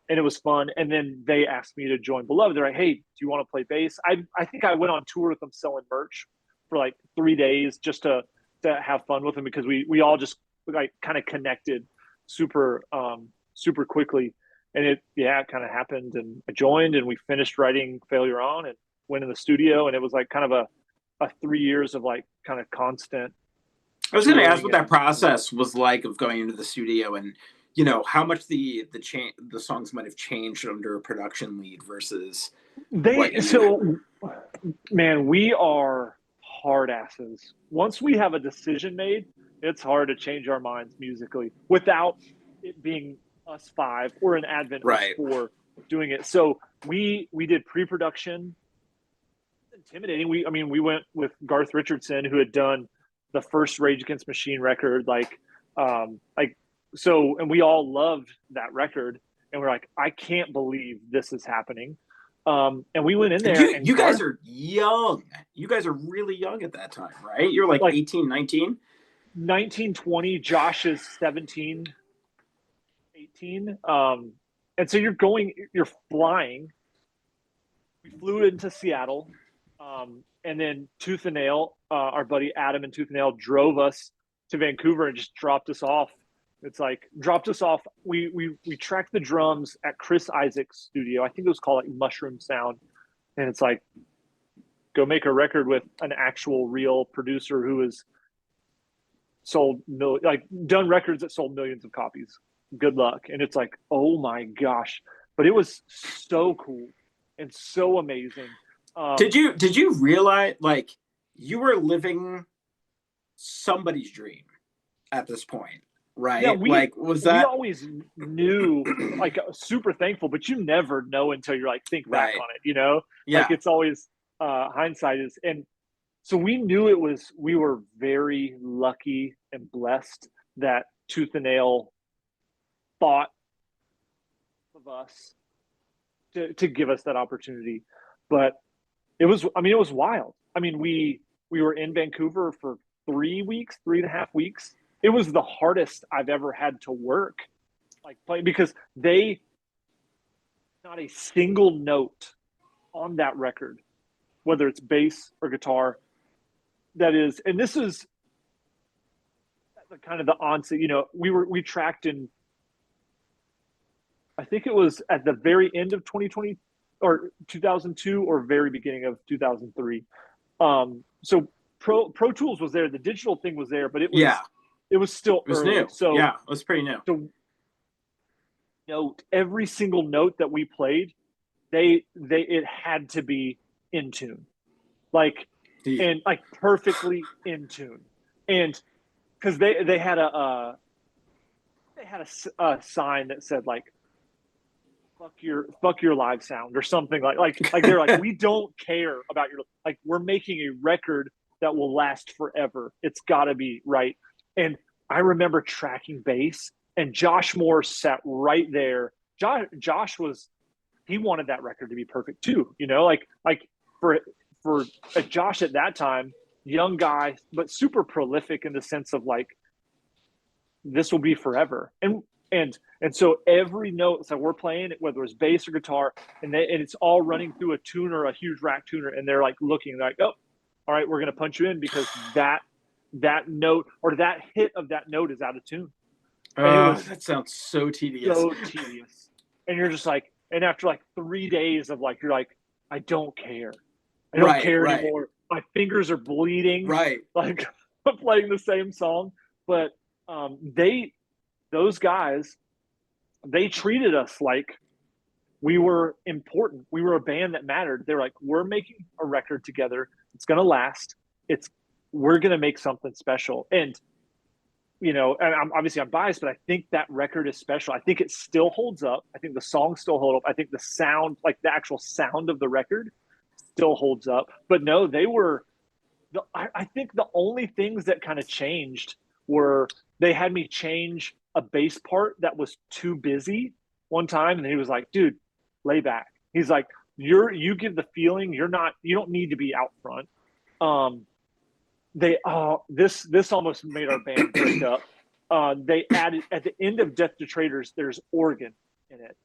it was fun. And then they asked me to join Beloved. They're like, hey, do you want to play bass? I think I went on tour with them selling merch for like 3 days just to have fun with them, because we all just like kind of connected super quickly. And it kind of happened, and I joined, and we finished writing Failure On and went in the studio, and it was like kind of a 3 years of like kind of constant. I was going to ask what that process was like of going into the studio, and how much the songs might have changed under a production lead versus man, we are hard asses. Once we have a decision made, it's hard to change our minds musically without it being us five or an Advent us four doing it. So we did pre-production. Intimidating. We went with Garth Richardson, who had done the first Rage Against Machine record, and we all loved that record, and we're like, I can't believe this is happening. And we went in there. You guys are young. You guys are really young at that time, right? You're like 18, 19? 19, 20. Josh is 17, 18. And so you're flying. We flew into Seattle. And then Tooth and Nail, our buddy Adam and Tooth and Nail drove us to Vancouver and just dropped us off. It's like dropped us off. We tracked the drums at Chris Isaac's studio. I think it was called like Mushroom Sound. And it's like, go make a record with an actual real producer who has done records that sold millions of copies. Good luck. And it's like, oh my gosh. But it was so cool and so amazing. Did you realize like you were living somebody's dream at this point, right? Yeah, we always knew, like, super thankful, but you never know until you're like think back on it, Yeah. Like it's always hindsight is, and so we knew we were very lucky and blessed that Tooth and Nail thought of us to give us that opportunity, but it was wild. I mean, we were in Vancouver for 3.5 weeks. It was the hardest I've ever had to work, like playing, because not a single note on that record, whether it's bass or guitar, and this is kind of the onset, we tracked in, I think it was at the very end of 2020 or 2002 or very beginning of 2003. So Pro Tools was there. The digital thing was there, but it was still early. New. So it was pretty new. So every single note that we played, it had to be in tune, and like perfectly in tune. And because they had a sign that said like, fuck your live sound or something like they're like, we don't care about your, like, we're making a record that will last forever. It's got to be right. And I remember tracking bass, and Josh Moore sat right there. Josh was, he wanted that record to be perfect too, you know, like for for Josh at that time, young guy but super prolific in the sense of like, this will be forever. And so every note that we're playing, whether it's bass or guitar, and it's all running through a tuner, a huge rack tuner, and they're like looking like, oh, all right, we're gonna punch you in because that note or that hit of that note is out of tune. And it was That sounds so tedious. so tedious. And you're just like, and after like 3 days of like, you're like, I don't care. I don't care anymore. My fingers are bleeding. Right. Like I'm playing the same song. But those guys, they treated us like we were important. We were a band that mattered. They're like, we're making a record together. It's gonna last. We're gonna make something special. And you know, and I'm biased, but I think that record is special. I think it still holds up. I think the songs still hold up. I think the sound, like the actual sound of the record, still holds up. But no, they were. I think the only things that kind of changed were they had me change a bass part that was too busy one time, and he was like, "Dude, lay back." He's like, you give the feeling. You don't need to be out front." This almost made our band break up. They added at the end of Death to Traitors, there's organ in it,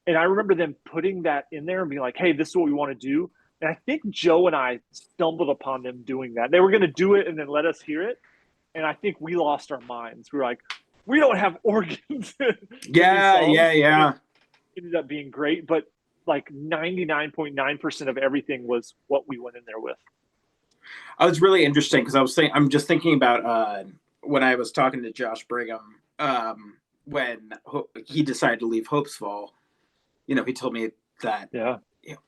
and I remember them putting that in there and being like, "Hey, this is what we want to do." And I think Joe and I stumbled upon them doing that. They were going to do it and then let us hear it, and I think we lost our minds. We were like, "We don't have organs." Yeah. It ended up being great, but like 99.9% of everything was what we went in there with. I was really interesting because I'm just thinking about when I was talking to Josh Brigham when he decided to leave Hope's Fall. You know, he told me that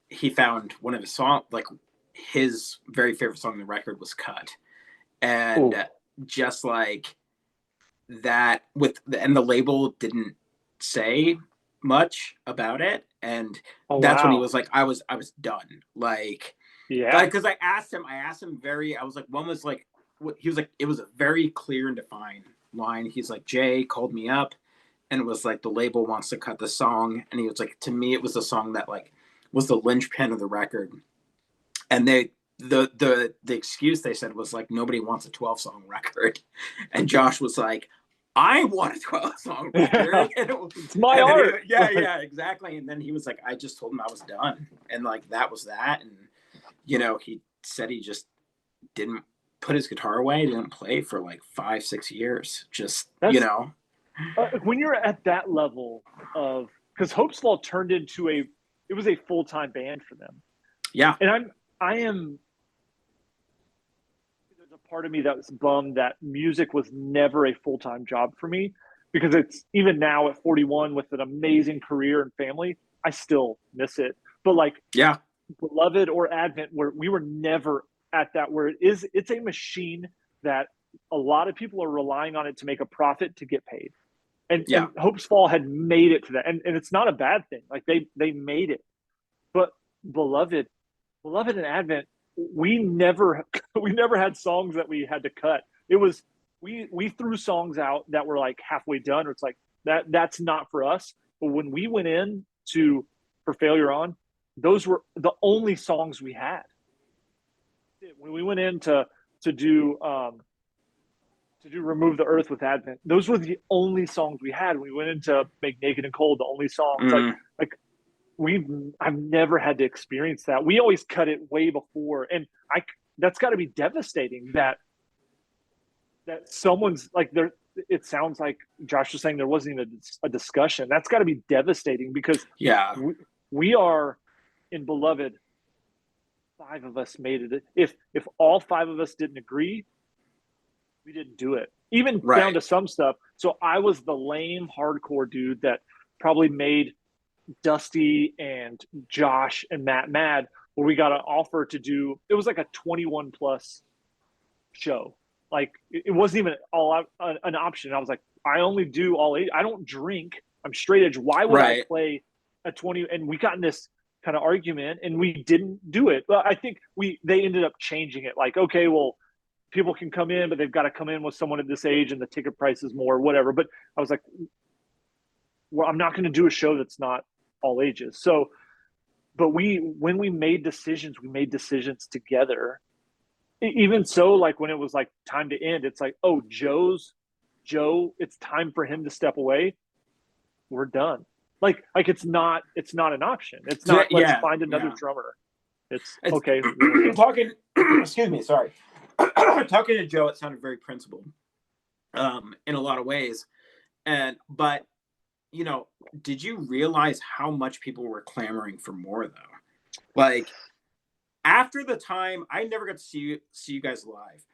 he found one of his songs, like his very favorite song on the record was cut, and just like that and the label didn't say much about it, and that's when he was like, I was done, like. Yeah, because I asked him I was like, one was like, he was like, it was a very clear and defined line. He's like, Jay called me up and it was like, the label wants to cut the song. And he was like, to me, it was the song that like was the linchpin of the record. And the excuse they said was like, nobody wants a 12-song record. And Josh was like, I want a 12-song record. It's my art. Yeah, exactly. And then he was like, I just told him I was done. And like, that was that. And you know, he said he just didn't put his guitar away, didn't play for like 5-6 years. You know. When you're at that level of, because Hope's Fall turned into it was a full-time band for them. Yeah. And there's a part of me that was bummed that music was never a full-time job for me, because it's, even now at 41 with an amazing career and family, I still miss it. But like, yeah. Beloved or Advent, where we were never at that, where it's a machine that a lot of people are relying on it to make a profit to get paid. And Hope's Fall had made it to that. And it's not a bad thing. Like they made it. But Beloved and Advent, we never had songs that we had to cut. It was, we threw songs out that were like halfway done, or it's like that's not for us. But when we went in for Failure On, those were the only songs we had. When we went in to do Remove the Earth with Advent, those were the only songs we had. We went in to make Naked and Cold, the only songs. I've never had to experience that. We always cut it way before, and that's got to be devastating. That someone's like there. It sounds like Josh was saying there wasn't even a discussion. That's got to be devastating, because we are. In Beloved, 5 of us made it. If all 5 of us didn't agree, we didn't do it. Even down to some stuff. So I was the lame hardcore dude that probably made Dusty and Josh and Matt mad, where we got an offer to do, it was like a 21 plus show. Like it wasn't even an option. I was like, I only do all 8. I don't drink. I'm straight edge. Why would I play a 20, and we got in this kind of argument and we didn't do it. But I think they ended up changing it. Like, okay, well, people can come in, but they've got to come in with someone at this age and the ticket price is more, whatever. But I was like, well, I'm not going to do a show that's not all ages. So, but when we made decisions together. Even so, like when it was like time to end, it's like, oh, Joe, it's time for him to step away. We're done. Like it's not an option. It's not, let's find another drummer. It's okay. Talking, excuse me, sorry. Talking to Joe, it sounded very principled, in a lot of ways. But you know, did you realize how much people were clamoring for more though? Like after the time, I never got to see you guys live.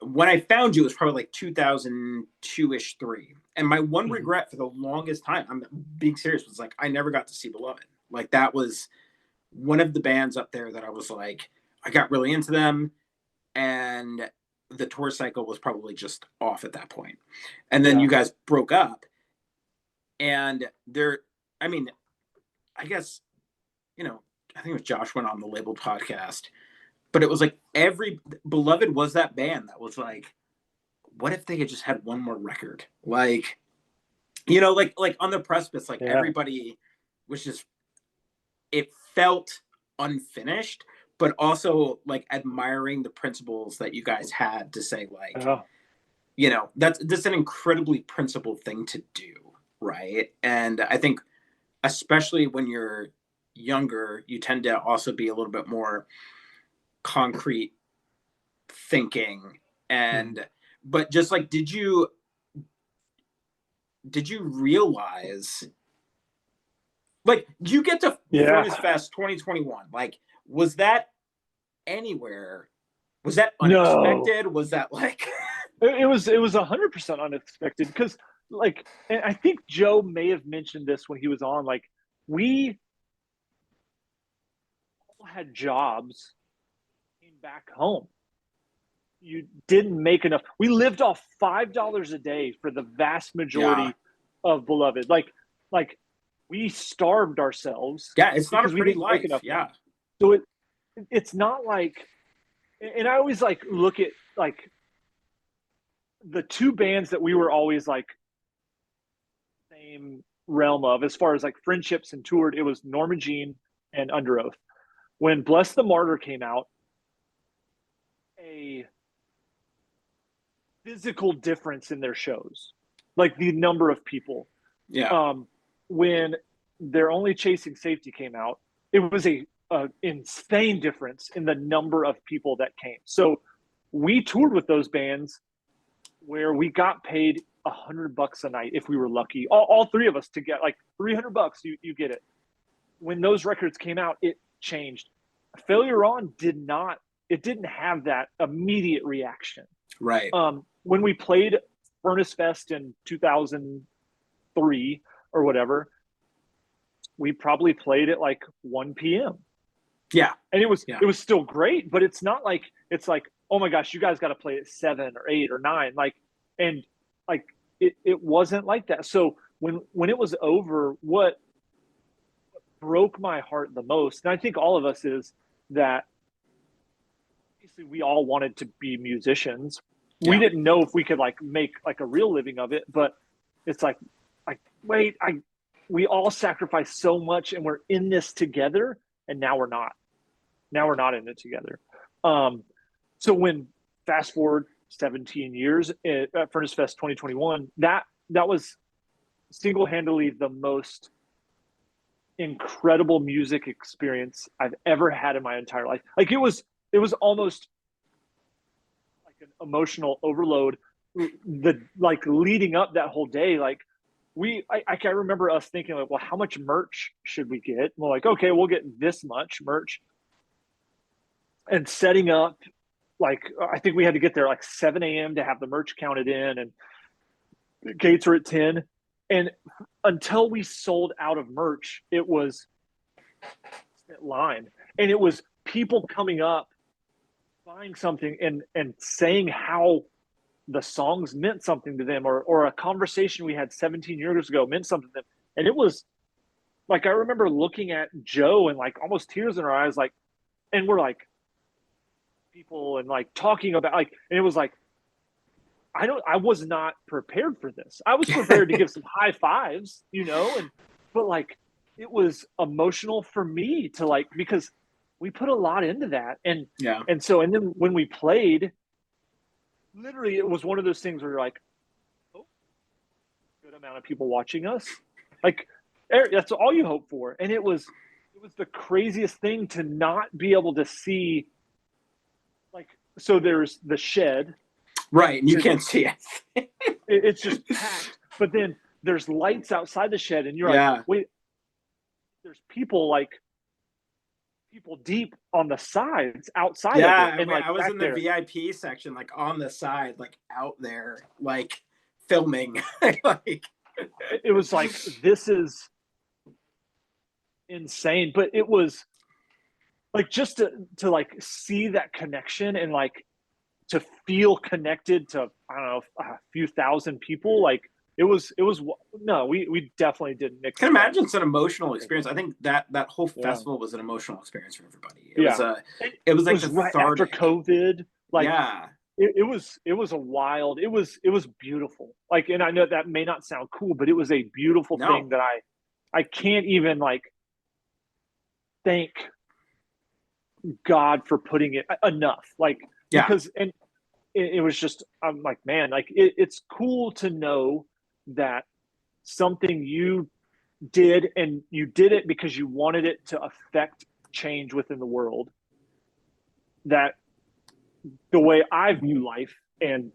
When I found you, it was probably like 2002-ish, 3. And my one regret for the longest time, I'm being serious, was like I never got to see Beloved. Like that was one of the bands up there that I was like, I got really into them, and the tour cycle was probably just off at that point. And then you guys broke up, and I mean, I guess, you know, I think it was Josh went on the Labeled podcast, but it was like Beloved was that band that was like, what if they had just had one more record? Like, you know, like on the precipice, like everybody was just, it felt unfinished, but also like admiring the principles that you guys had to say, like, you know, that's an incredibly principled thing to do. Right. And I think, especially when you're younger, you tend to also be a little bit more concrete thinking. And but just like, did you realize, like, you get to Furnace Fest 2021, like, was that anywhere, was that unexpected? Was that like it was 100% unexpected, because like, and I think Joe may have mentioned this when he was on, like, we all had jobs, came back home. You didn't make enough. We lived off $5 a day for the vast majority of Beloved. Like we starved ourselves. Yeah, it's not a pretty life. Yeah. So it's not like, and I always like look at like the two bands that we were always like same realm of as far as like friendships and toured. It was Norma Jean and Under Oath. When Bless the Martyr came out, a physical difference in their shows, like the number of people. When They're Only Chasing Safety came out, it was a insane difference in the number of people that came. So we toured with those bands where we got paid $100 a night if we were lucky. All three of us to get like $300. You get it. When those records came out, it changed. Failure On didn't have that immediate reaction. Right. When we played Furnace Fest in 2003 or whatever, we probably played at like 1 p.m. Yeah. And it was still great, but it's not like, it's like, oh my gosh, you guys got to play at 7 or 8 or 9. Like, and like, it wasn't like that. So when it was over, what broke my heart the most, and I think all of us, is that obviously we all wanted to be musicians. We didn't know if we could like make like a real living of it, but it's like wait, we all sacrificed so much and we're in this together, and now we're not in it together. So when fast forward 17 years at Furnace Fest 2021, that was single-handedly the most incredible music experience I've ever had in my entire life. Like it was almost like an emotional overload. The like leading up that whole day, like I remember us thinking like, well, how much merch should we get? We're like, okay, we'll get this much merch, and setting up. Like I think we had to get there like 7 a.m. to have the merch counted in, and the gates are at 10. And until we sold out of merch, it was line, and it was people coming up, buying something, and saying how the songs meant something to them, or a conversation we had 17 years ago meant something to them. And it was like I remember looking at Joe and like almost tears in our eyes, like, and we're like people and like talking about like, and it was like I was not prepared for this. I was prepared to give some high fives, and but like it was emotional for me to like because we put a lot into that Yeah. and then when we played, literally it was one of those things where you're like, oh, good amount of people watching us. Like that's all you hope for. And it was the craziest thing to not be able to see like so there's the shed. Right. And you can't see it. It's just packed. But then there's lights outside the shed, and you're Yeah. like, wait, there's people deep on the sides outside of Yeah. it. And like I was back in the there. VIP section, like on the side, like out there, like filming. Like, It was like, this is insane. But it was like just to like see that connection and like to feel connected to, I don't know, a few thousand people, like it was no, we definitely didn't I expect. can imagine it's an emotional experience. I think that whole festival was an emotional experience for everybody. It was like right after COVID. Like yeah. it was a wild, it was beautiful. Like, and I know that may not sound cool, but it was a beautiful thing that I can't even like thank God for putting it enough. Like because and it was just, I'm like, man, like it's cool to know that something you did and you did it because you wanted it to affect change within the world, that the way I view life and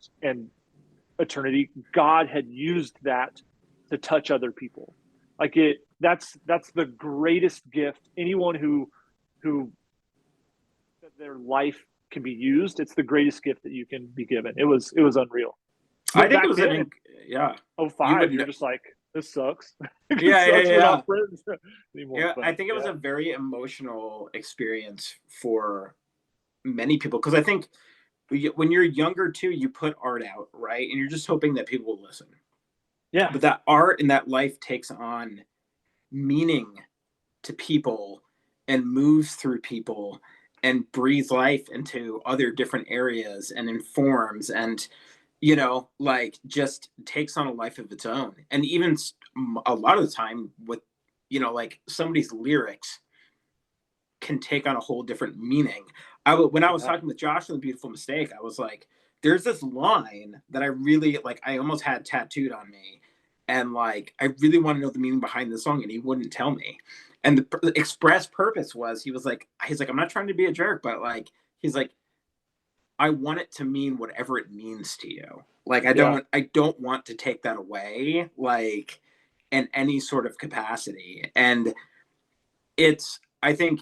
eternity, God had used that to touch other people. Like that's the greatest gift. Anyone who their life can be used, it's the greatest gift that you can be given. It was unreal. But I think it was then, yeah. 05, you're just like, this sucks. Yeah. We're not friends anymore. Yeah, I think it was a very emotional experience for many people because I think when you're younger too, you put art out, right? And you're just hoping that people will listen. Yeah. But that art and that life takes on meaning to people and moves through people and breathes life into other different areas and informs and like just takes on a life of its own. And even a lot of the time with like somebody's lyrics can take on a whole different meaning. When I was talking with Josh on The Beautiful Mistake, I was like, there's this line that I really like, I almost had tattooed on me, and like I really want to know the meaning behind the song, and he wouldn't tell me. And the express purpose was, he's like, I'm not trying to be a jerk, but like he's like, I want it to mean whatever it means to you. Like I don't want to take that away, like in any sort of capacity. And I think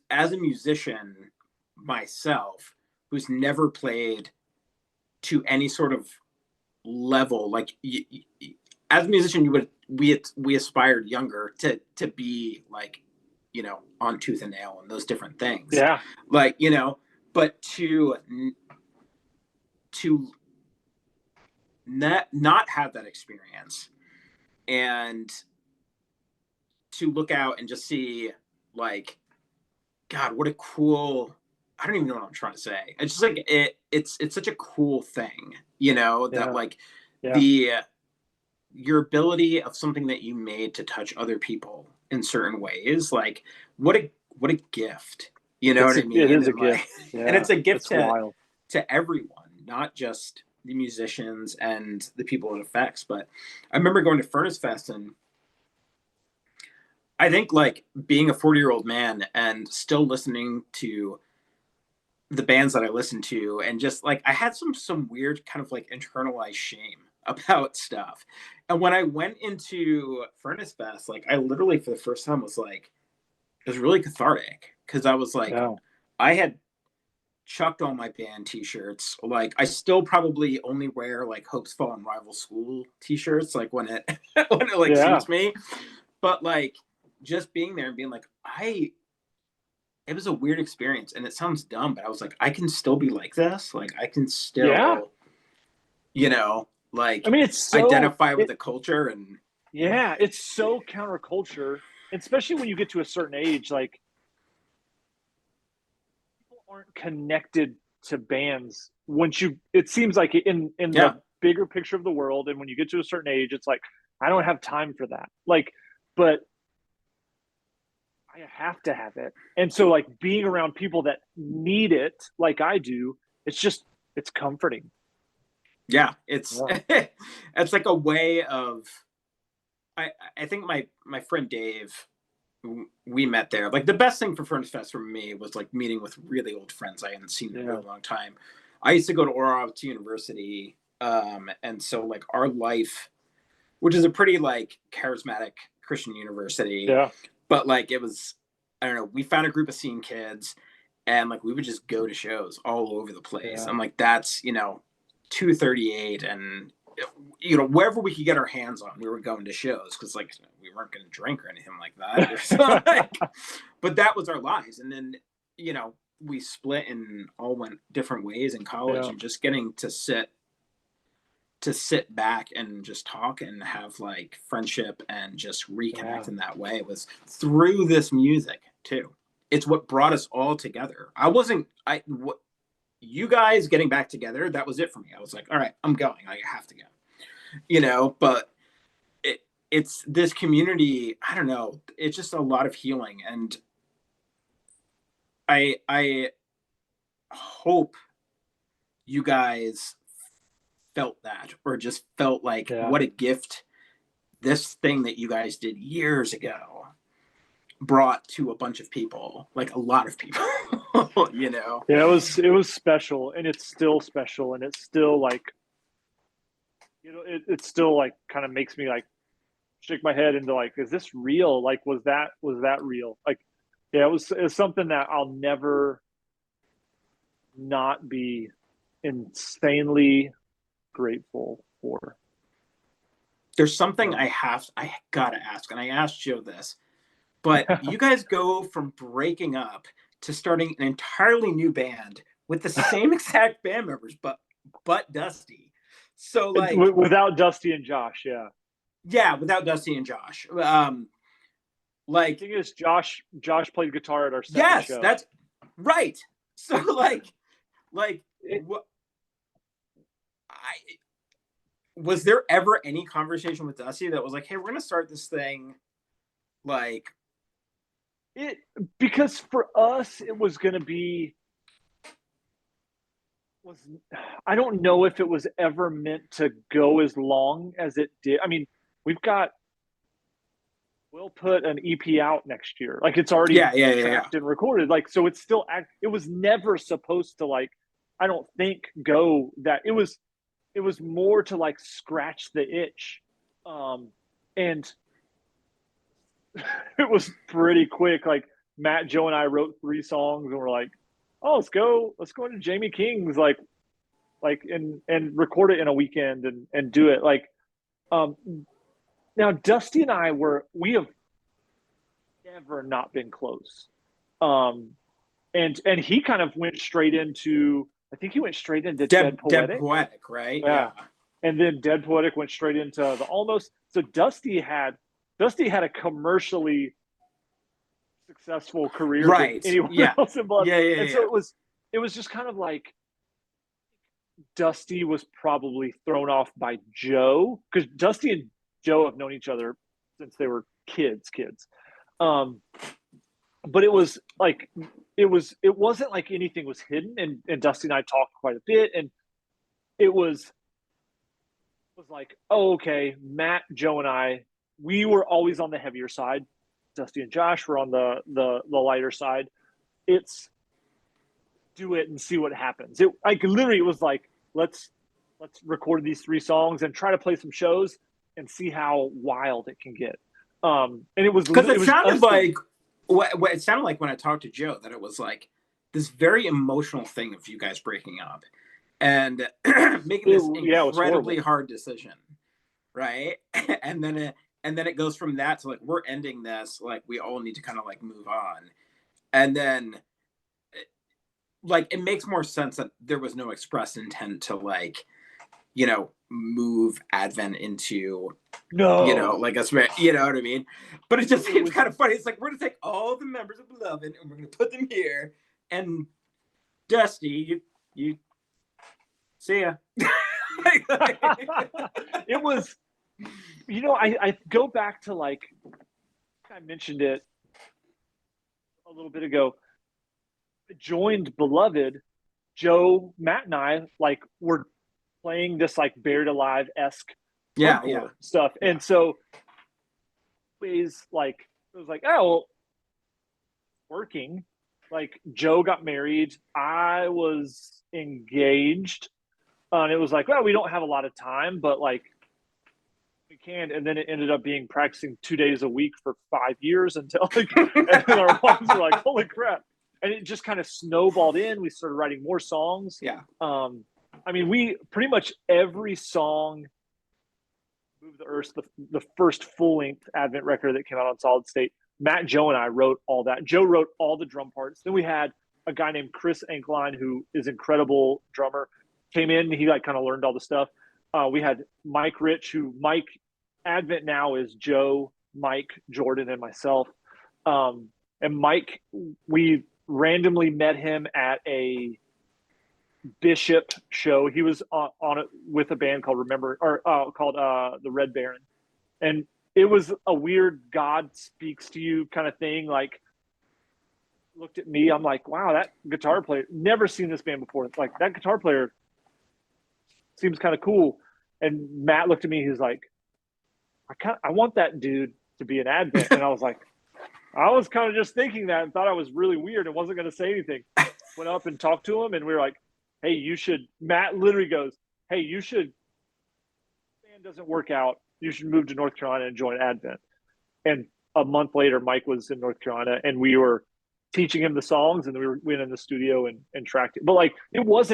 as a musician myself, who's never played to any sort of level, like as a musician, we aspired younger to be like, on tooth and nail and those different things. Yeah. Like, but to not have that experience and to look out and just see like, God, what a cool, I don't even know what I'm trying to say. It's just like it's such a cool thing, that like your ability of something that you made to touch other people in certain ways, like what a gift. You know what I mean? It is a like, gift. Yeah. And it's a gift to everyone, not just the musicians and the people it affects. But I remember going to Furnace Fest, and I think like being a 40-year-old man and still listening to the bands that I listened to, and just like I had some weird kind of like internalized shame about stuff. And when I went into Furnace Fest, like I literally for the first time was like, it was really cathartic, because I was like, I had chucked all my band t-shirts. Like I still probably only wear like Hopes Fall and Rival School t-shirts, like when it like suits me. But like just being there and being like, it was a weird experience, and it sounds dumb, but I was like, I can still be like this. Like I can still, like, I mean, identify with the culture. And Yeah, it's so counterculture, especially when you get to a certain age. Like people aren't connected to bands once you. It seems like in Yeah. the bigger picture of the world, and when you get to a certain age, it's like I don't have time for that. Like, but I have to have it, and so like being around people that need it, like I do, it's comforting. Yeah, it's Yeah, it's like a way of I think my friend Dave, we met there. Like the best thing for Furnace Fest for me was like meeting with really old friends I hadn't seen in a yeah, really long time. I used to go to Oral University, and so like our life, which is a pretty like charismatic Christian university, yeah, but like it was, I don't know, we found a group of scene kids, and like we would just go to shows all over the place. yeah, I'm like, that's, 238, and wherever we could get our hands on, we were going to shows because like we weren't going to drink or anything like that. So, like, but that was our lives. And then we split and all went different ways in college, yeah, and just getting to sit back and just talk and have like friendship and just yeah. reconnect in that way was through this music too. It's what brought us all together. What you guys getting back together, that was it for me. I was like, all right, I'm going. I have to go. But it's this community, I don't know, it's just a lot of healing. And I hope you guys felt that, or just felt like Yeah. what a gift this thing that you guys did years ago brought to a bunch of people, like a lot of people. Yeah, it was special, and it's still special, and it's still like it still like kind of makes me like shake my head into like, is this real? Like, was that real? Like, yeah, it's something that I'll never not be insanely grateful for. There's something So, I gotta ask, and I asked Joe this, but you guys go from breaking up to starting an entirely new band with the same exact band members, but Dusty. So like, without Dusty and Josh, yeah. yeah, without Dusty and Josh. The Like, thing is, Josh played guitar at our second yes, show. that's right. So like It, what I was there ever any conversation with Dusty that was like, hey, we're gonna start this thing, like, it because for us it was going to be was I don't know if it was ever meant to go as long as it did. I mean, we've got we'll put an EP out next year. Like it's already yeah, yeah, yeah, yeah. tracked and recorded. Like so it's still it was never supposed to like I don't think go that it was more to like scratch the itch. And it was pretty quick. Like Matt, Joe, and I wrote 3 songs, and we're like, "Oh, let's go into Jamie King's and record it in a weekend and do it." Like, um, now Dusty and we have never not been close. Um, and he kind of went straight into I think he went straight into Dead Deb Poetic. Poetic, right? Yeah, Yeah. and then Dead Poetic went straight into the Almost. So Dusty had a commercially successful career than Right. anyone Yeah. else involved. Yeah, yeah, And so yeah. it was just kind of like Dusty was probably thrown off by Joe because Dusty and Joe have known each other since they were kids. Um, but it wasn't like anything was hidden, and Dusty and I talked quite a bit, and it was like, oh, okay, Matt, Joe, and I, we were always on the heavier side. Dusty and Josh were on the lighter side. It's do it and see what happens. It like literally it was like let's record these 3 songs and try to play some shows and see how wild it can get. And it was Because it it was sounded us three. like what it sounded like when I talked to Joe, that it was like this very emotional thing of you guys breaking up and making this Yeah, it was incredibly horrible. hard decision, right? and then it goes from that to like, we're ending this, like we all need to kind of like move on. And then like it makes more sense that there was no express intent to like move Advent into, No. like a, you know what I mean? But it just It seems was- kind of funny. It's like, we're going to take all the members of Beloved and we're going to put them here. And Dusty, you see ya. It was, I go back to, like, I mentioned it a little bit ago, joined Beloved, Joe, Matt, and I, like, were playing this, like, Buried Alive-esque hardcore stuff. Yeah. And so, always, like, it was like, oh, well, working. Like, Joe got married. I was engaged. And it was like, well, we don't have a lot of time, but, like, we can. And then it ended up being practicing 2 days a week for 5 years until, like, and then our moms were like, holy crap. And it just kind of snowballed in. We started writing more songs. Yeah. I mean, we pretty much every song, Move the Earth, the first full-length Advent record that came out on Solid State, Matt, Joe, and I wrote all that. Joe wrote all the drum parts. Then we had a guy named Chris Ankline, who is incredible drummer, came in. He, like, kind of learned all the stuff. We had Mike Rich, who Advent now is Joe, Mike, Jordan, and myself. And Mike, we randomly met him at a Bishop show. He was on it with a band called the Red Baron, and it was a weird God speaks to you kind of thing. Like, looked at me, I'm like, wow, that guitar player, never seen this band before. Like, that guitar player seems kind of cool. And Matt looked at me, he's like, I want that dude to be an Advent. And I was like, I was kind of just thinking that and thought I was really weird and wasn't going to say anything. Went up and talked to him, and we were like, hey, you should, Matt literally goes, hey, you should, band doesn't work out, you should move to North Carolina and join Advent. And a month later, Mike was in North Carolina, and we were teaching him the songs, and we went in the studio and tracked it. But, like, it was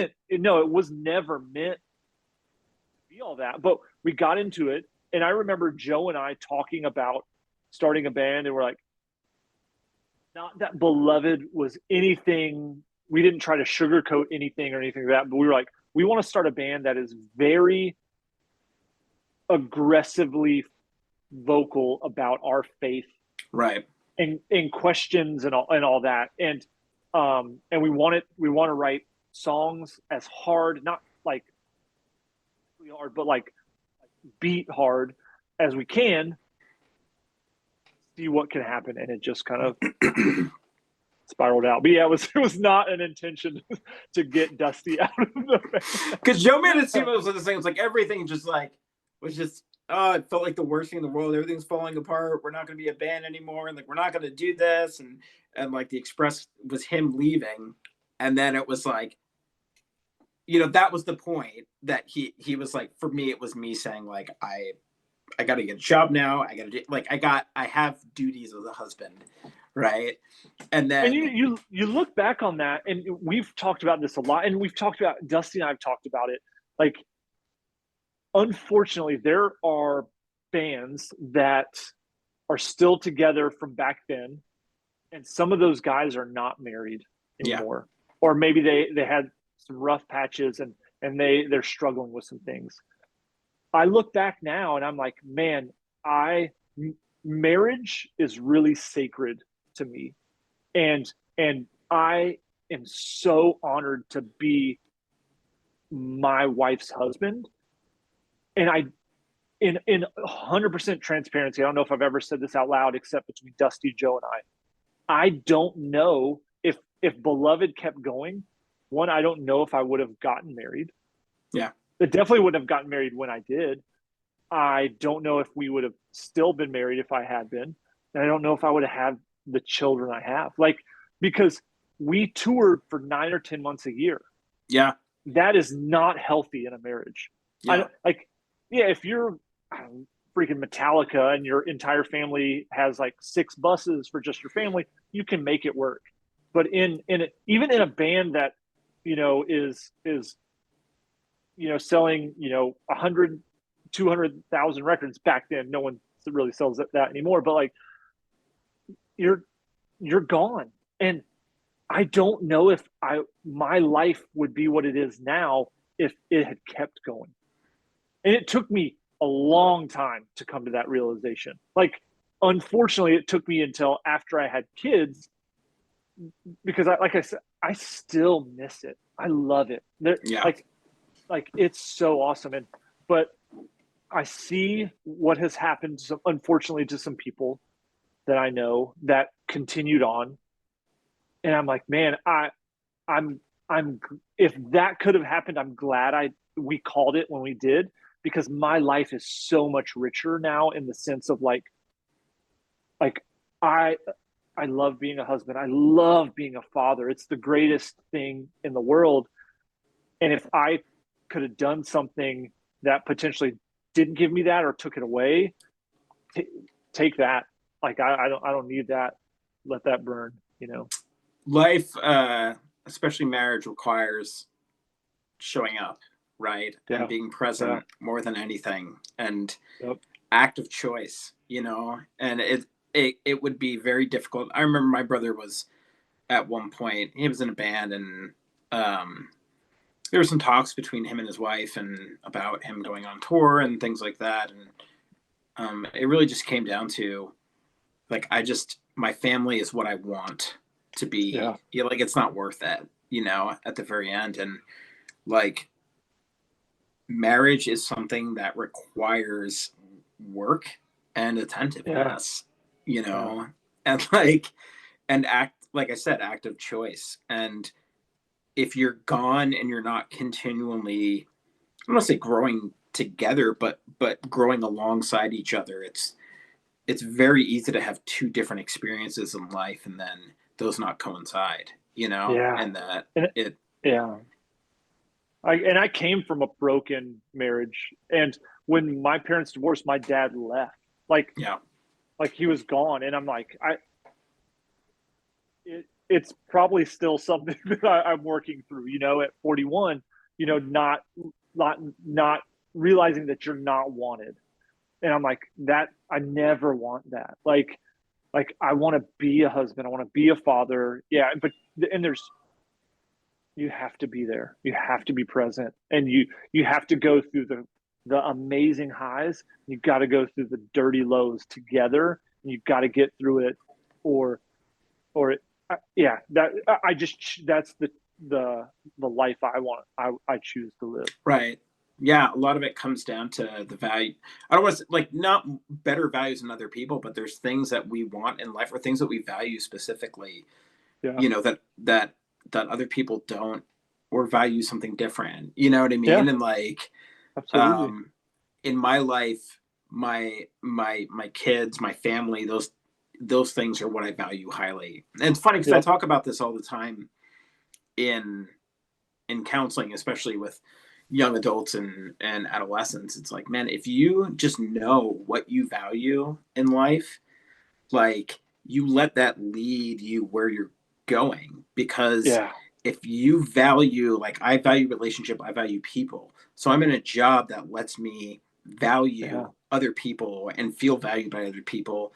never meant to be all that. But we got into it, and I remember Joe and I talking about starting a band, and we're like, not that Beloved was anything, we didn't try to sugarcoat anything or anything like that, but we were like, we want to start a band that is very aggressively vocal about our faith, right, and questions and all that, and we want to write songs as hard, not like really hard, but like beat hard as we can, see what can happen. And it just kind of spiraled out. But yeah, it was not an intention to get Dusty out of the band. Because Joe made it seem it was the same. It's like everything just like was just it felt like the worst thing in the world. Everything's falling apart. We're not going to be a band anymore, and like we're not going to do this. And like the Express was him leaving, and then it was like, that was the point that he was like, for me, it was me saying like I got to get a job now. I got to do, like I have duties as a husband, right? And then you look back on that, and we've talked about this a lot, and we've talked about, Dusty and I've talked about it. Like, unfortunately, there are bands that are still together from back then, and some of those guys are not married anymore, or maybe they had some rough patches and they're struggling with some things. I look back now and I'm like, man, marriage is really sacred to me. And I am so honored to be my wife's husband. And in 100% transparency, I don't know if I've ever said this out loud except between Dusty, Joe, and I don't know if Beloved kept going. One, I don't know if I would have gotten married. Yeah. I definitely wouldn't have gotten married when I did. I don't know if we would have still been married if I had been. And I don't know if I would have had the children I have. Like, because we toured for 9 or 10 months a year. Yeah. That is not healthy in a marriage. Yeah. If you're freaking Metallica and your entire family has like 6 buses for just your family, you can make it work. But even in a band that, is selling, 100, 200,000 records back then, no one really sells that anymore. But like, you're gone. And I don't know if my life would be what it is now if it had kept going. And it took me a long time to come to that realization. Like, unfortunately, it took me until after I had kids because like I said, I still miss it. I love it. There, Yeah. like it's so awesome. And but I see what has happened, unfortunately, to some people that I know that continued on, and I'm like, man, I'm, I'm. If that could have happened, I'm glad we called it when we did because my life is so much richer now in the sense of like I I love being a husband. I love being a father. It's the greatest thing in the world. And if I could have done something that potentially didn't give me that or took it away, t- take that. Like I don't need that. Let that burn. You know. Life, especially marriage, requires showing up, right? And Yeah. being Yeah. present more than anything. And Yep. act of choice, you know? And it would be very difficult. I remember my brother was at one point, he was in a band, and um there were some talks between him and his wife and about him going on tour and things like that. And it really just came down to like, my family is what I want to Yeah. be. You know, like it's not worth it, you know, at the very end. And like marriage is something that requires work and Yeah. attentiveness, you Yeah. know, and like, and act, like I said, active choice. And if you're gone and you're not continually, I'm not say growing together, but growing alongside each other, it's very easy to have two different experiences in life and then those not coincide, you know, Yeah. and that And it, yeah. I came from a broken marriage, and when my parents divorced, my dad left. Like yeah, like he was gone, and I'm like it's probably still something that I'm working through. You know, at 41, you know, not realizing that you're not wanted, and I'm like that. I never want that. Like I want to be a husband. I want to be a father. Yeah, but and there's you have to be there. You have to be present, and you have to go through the amazing highs. You got to go through the dirty lows together, and you got to get through it, or or yeah, that I just that's the life I want. I choose to live. right. Yeah, a lot of it comes down to the value. I don't want to like not better values than other people, but there's things that we want in life or things that we value specifically, Yeah, you know, that other people don't or value something different. You know what I yeah, mean? And like absolutely. um in my life, my kids, my family, those things are what I value highly. And it's funny because I Yep. talk about this all the time in counseling, especially with young adults and adolescents. It's like, man, if you just know what you value in life, like you let that lead you where you're going. Because Yeah, if you value, like I value relationship, I value people. So I'm in a job that lets me yeah, value other people and feel valued by other people.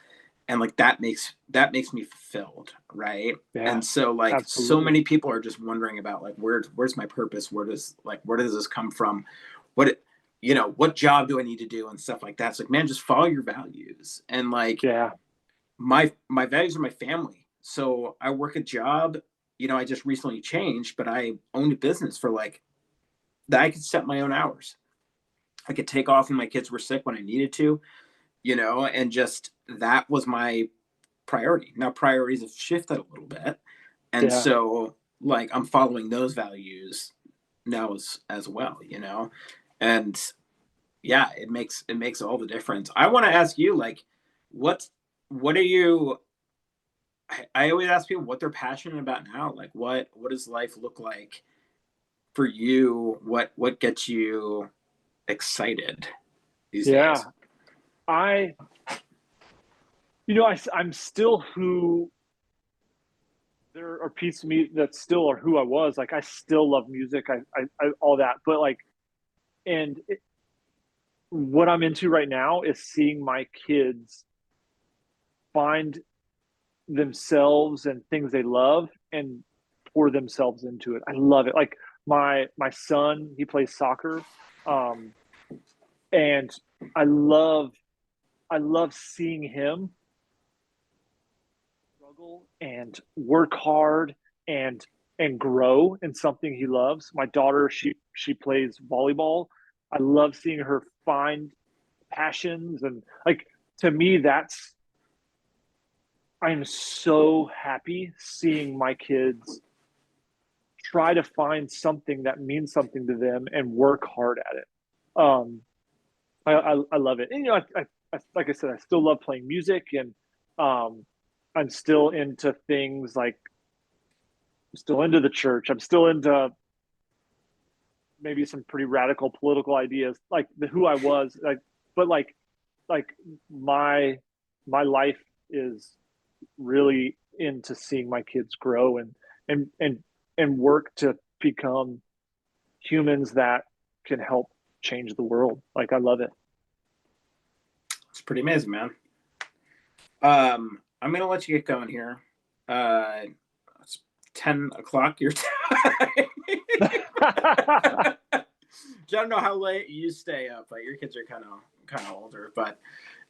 And like that makes me fulfilled, right? yeah, And so like so absolutely. many people are just wondering about like where's my purpose? Where does this come from? What you know, what job do I need to do and stuff like that. It's like, man, just follow your values. And like Yeah, my values are my family. So I work a job, you know, I just recently changed, but I owned a business for like that I could set my own hours. I could take off when my kids were sick when I needed to, you know, and just that was my priority. Now priorities have shifted a little bit. And yeah. so like I'm following those values now as well, you know. And yeah, it makes all the difference. I want to ask you like what what are you I always ask people what they're passionate about now. Like what does life look like for you? What gets you excited these Yeah. days? I I'm still who there are pieces of me that still are who I was. Like I still love music. I all that, but like, and what I'm into right now is seeing my kids find themselves and things they love and pour themselves into it. I love it. Like my son, he plays soccer. Um, And I love seeing him struggle and work hard and grow in something he loves. My daughter, she plays volleyball. I love seeing her find passions, and like, to me, that's, I'm so happy seeing my kids try to find something that means something to them and work hard at it. I love it. And, like I said, I still love playing music, and I'm still into things like, I'm still into the church. I'm still into maybe some pretty radical political ideas, like who I was, like, but like my life is really into seeing my kids grow and and work to become humans that can help change the world. Like, I love it. It's pretty amazing, man. I'm gonna let you get going here. It's 10 o'clock your time. I don't know how late you stay up. Like, your kids are kind of older, but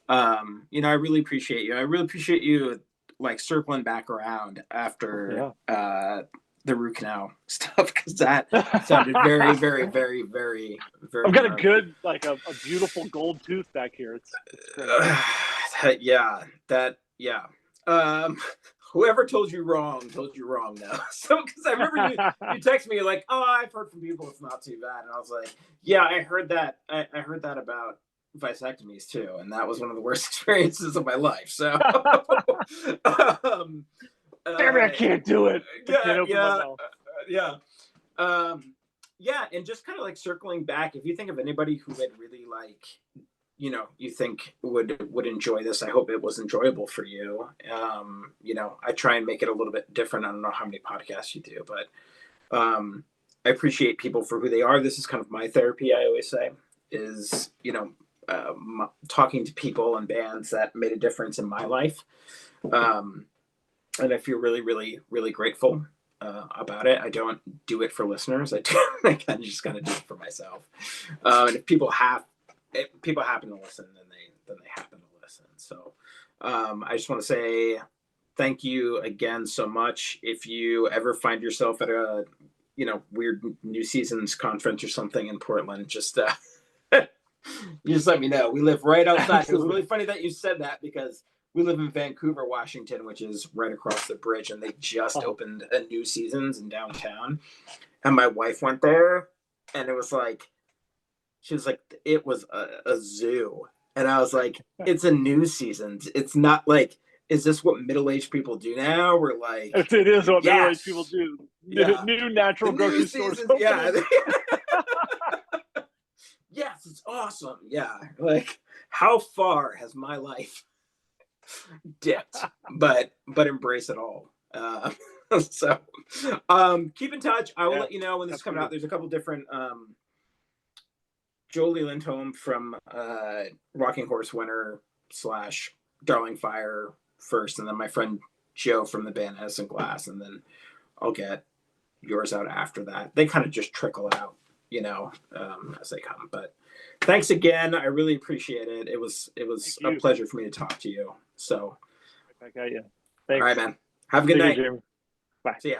I really appreciate you. I really appreciate you, like, circling back around after the root canal stuff, because that sounded very, very, very, very, very. I've got a good, like, a beautiful gold tooth back here. It's great. Yeah. Whoever told you wrong now. So, because I remember you text me like, "Oh, I've heard from people it's not too bad," and I was like, "Yeah, I heard that. I heard that about vasectomies too, and that was one of the worst experiences of my life." So, damn it, I can't do it. Yeah, and just kind of like circling back, if you think of anybody who would really, like, you think would enjoy this, I hope it was enjoyable for you. I try and make it a little bit different. I don't know how many podcasts you do, but I appreciate people for who they are. This is kind of my therapy, I always say, is, talking to people and bands that made a difference in my life. And I feel really, really, really grateful about it. I don't do it for listeners. I kind of just do it for myself. And if people happen to listen, then they happen to listen. So I just want to say thank you again so much. If you ever find yourself at a weird New Seasons conference or something in Portland, just you just let me know. We live right outside. It was really funny that you said that, because we live in Vancouver, Washington, which is right across the bridge, and they just opened a New Seasons in downtown. And my wife went there, and it was like, she was like, it was a zoo. And I was like, it's a New Seasons. It's not like, is this what middle-aged people do now? We're like, it is what middle-aged people do. Yeah. New natural grocery stores. Yeah. Yes, it's awesome. Yeah. Like, how far has my life dipped? But embrace it all. So keep in touch. I will let you know when this is coming out. There's a couple different Jolie Lindholm from Rocking Horse Winter / Darling Fire first, and then my friend Joe from the band Edison Glass, and then I'll get yours out after that. They kind of just trickle out, as they come. But thanks again. I really appreciate it. It was a pleasure for me to talk to you. So I got you. Thanks. All right, man. Have a good night. Jamie. Bye. See ya.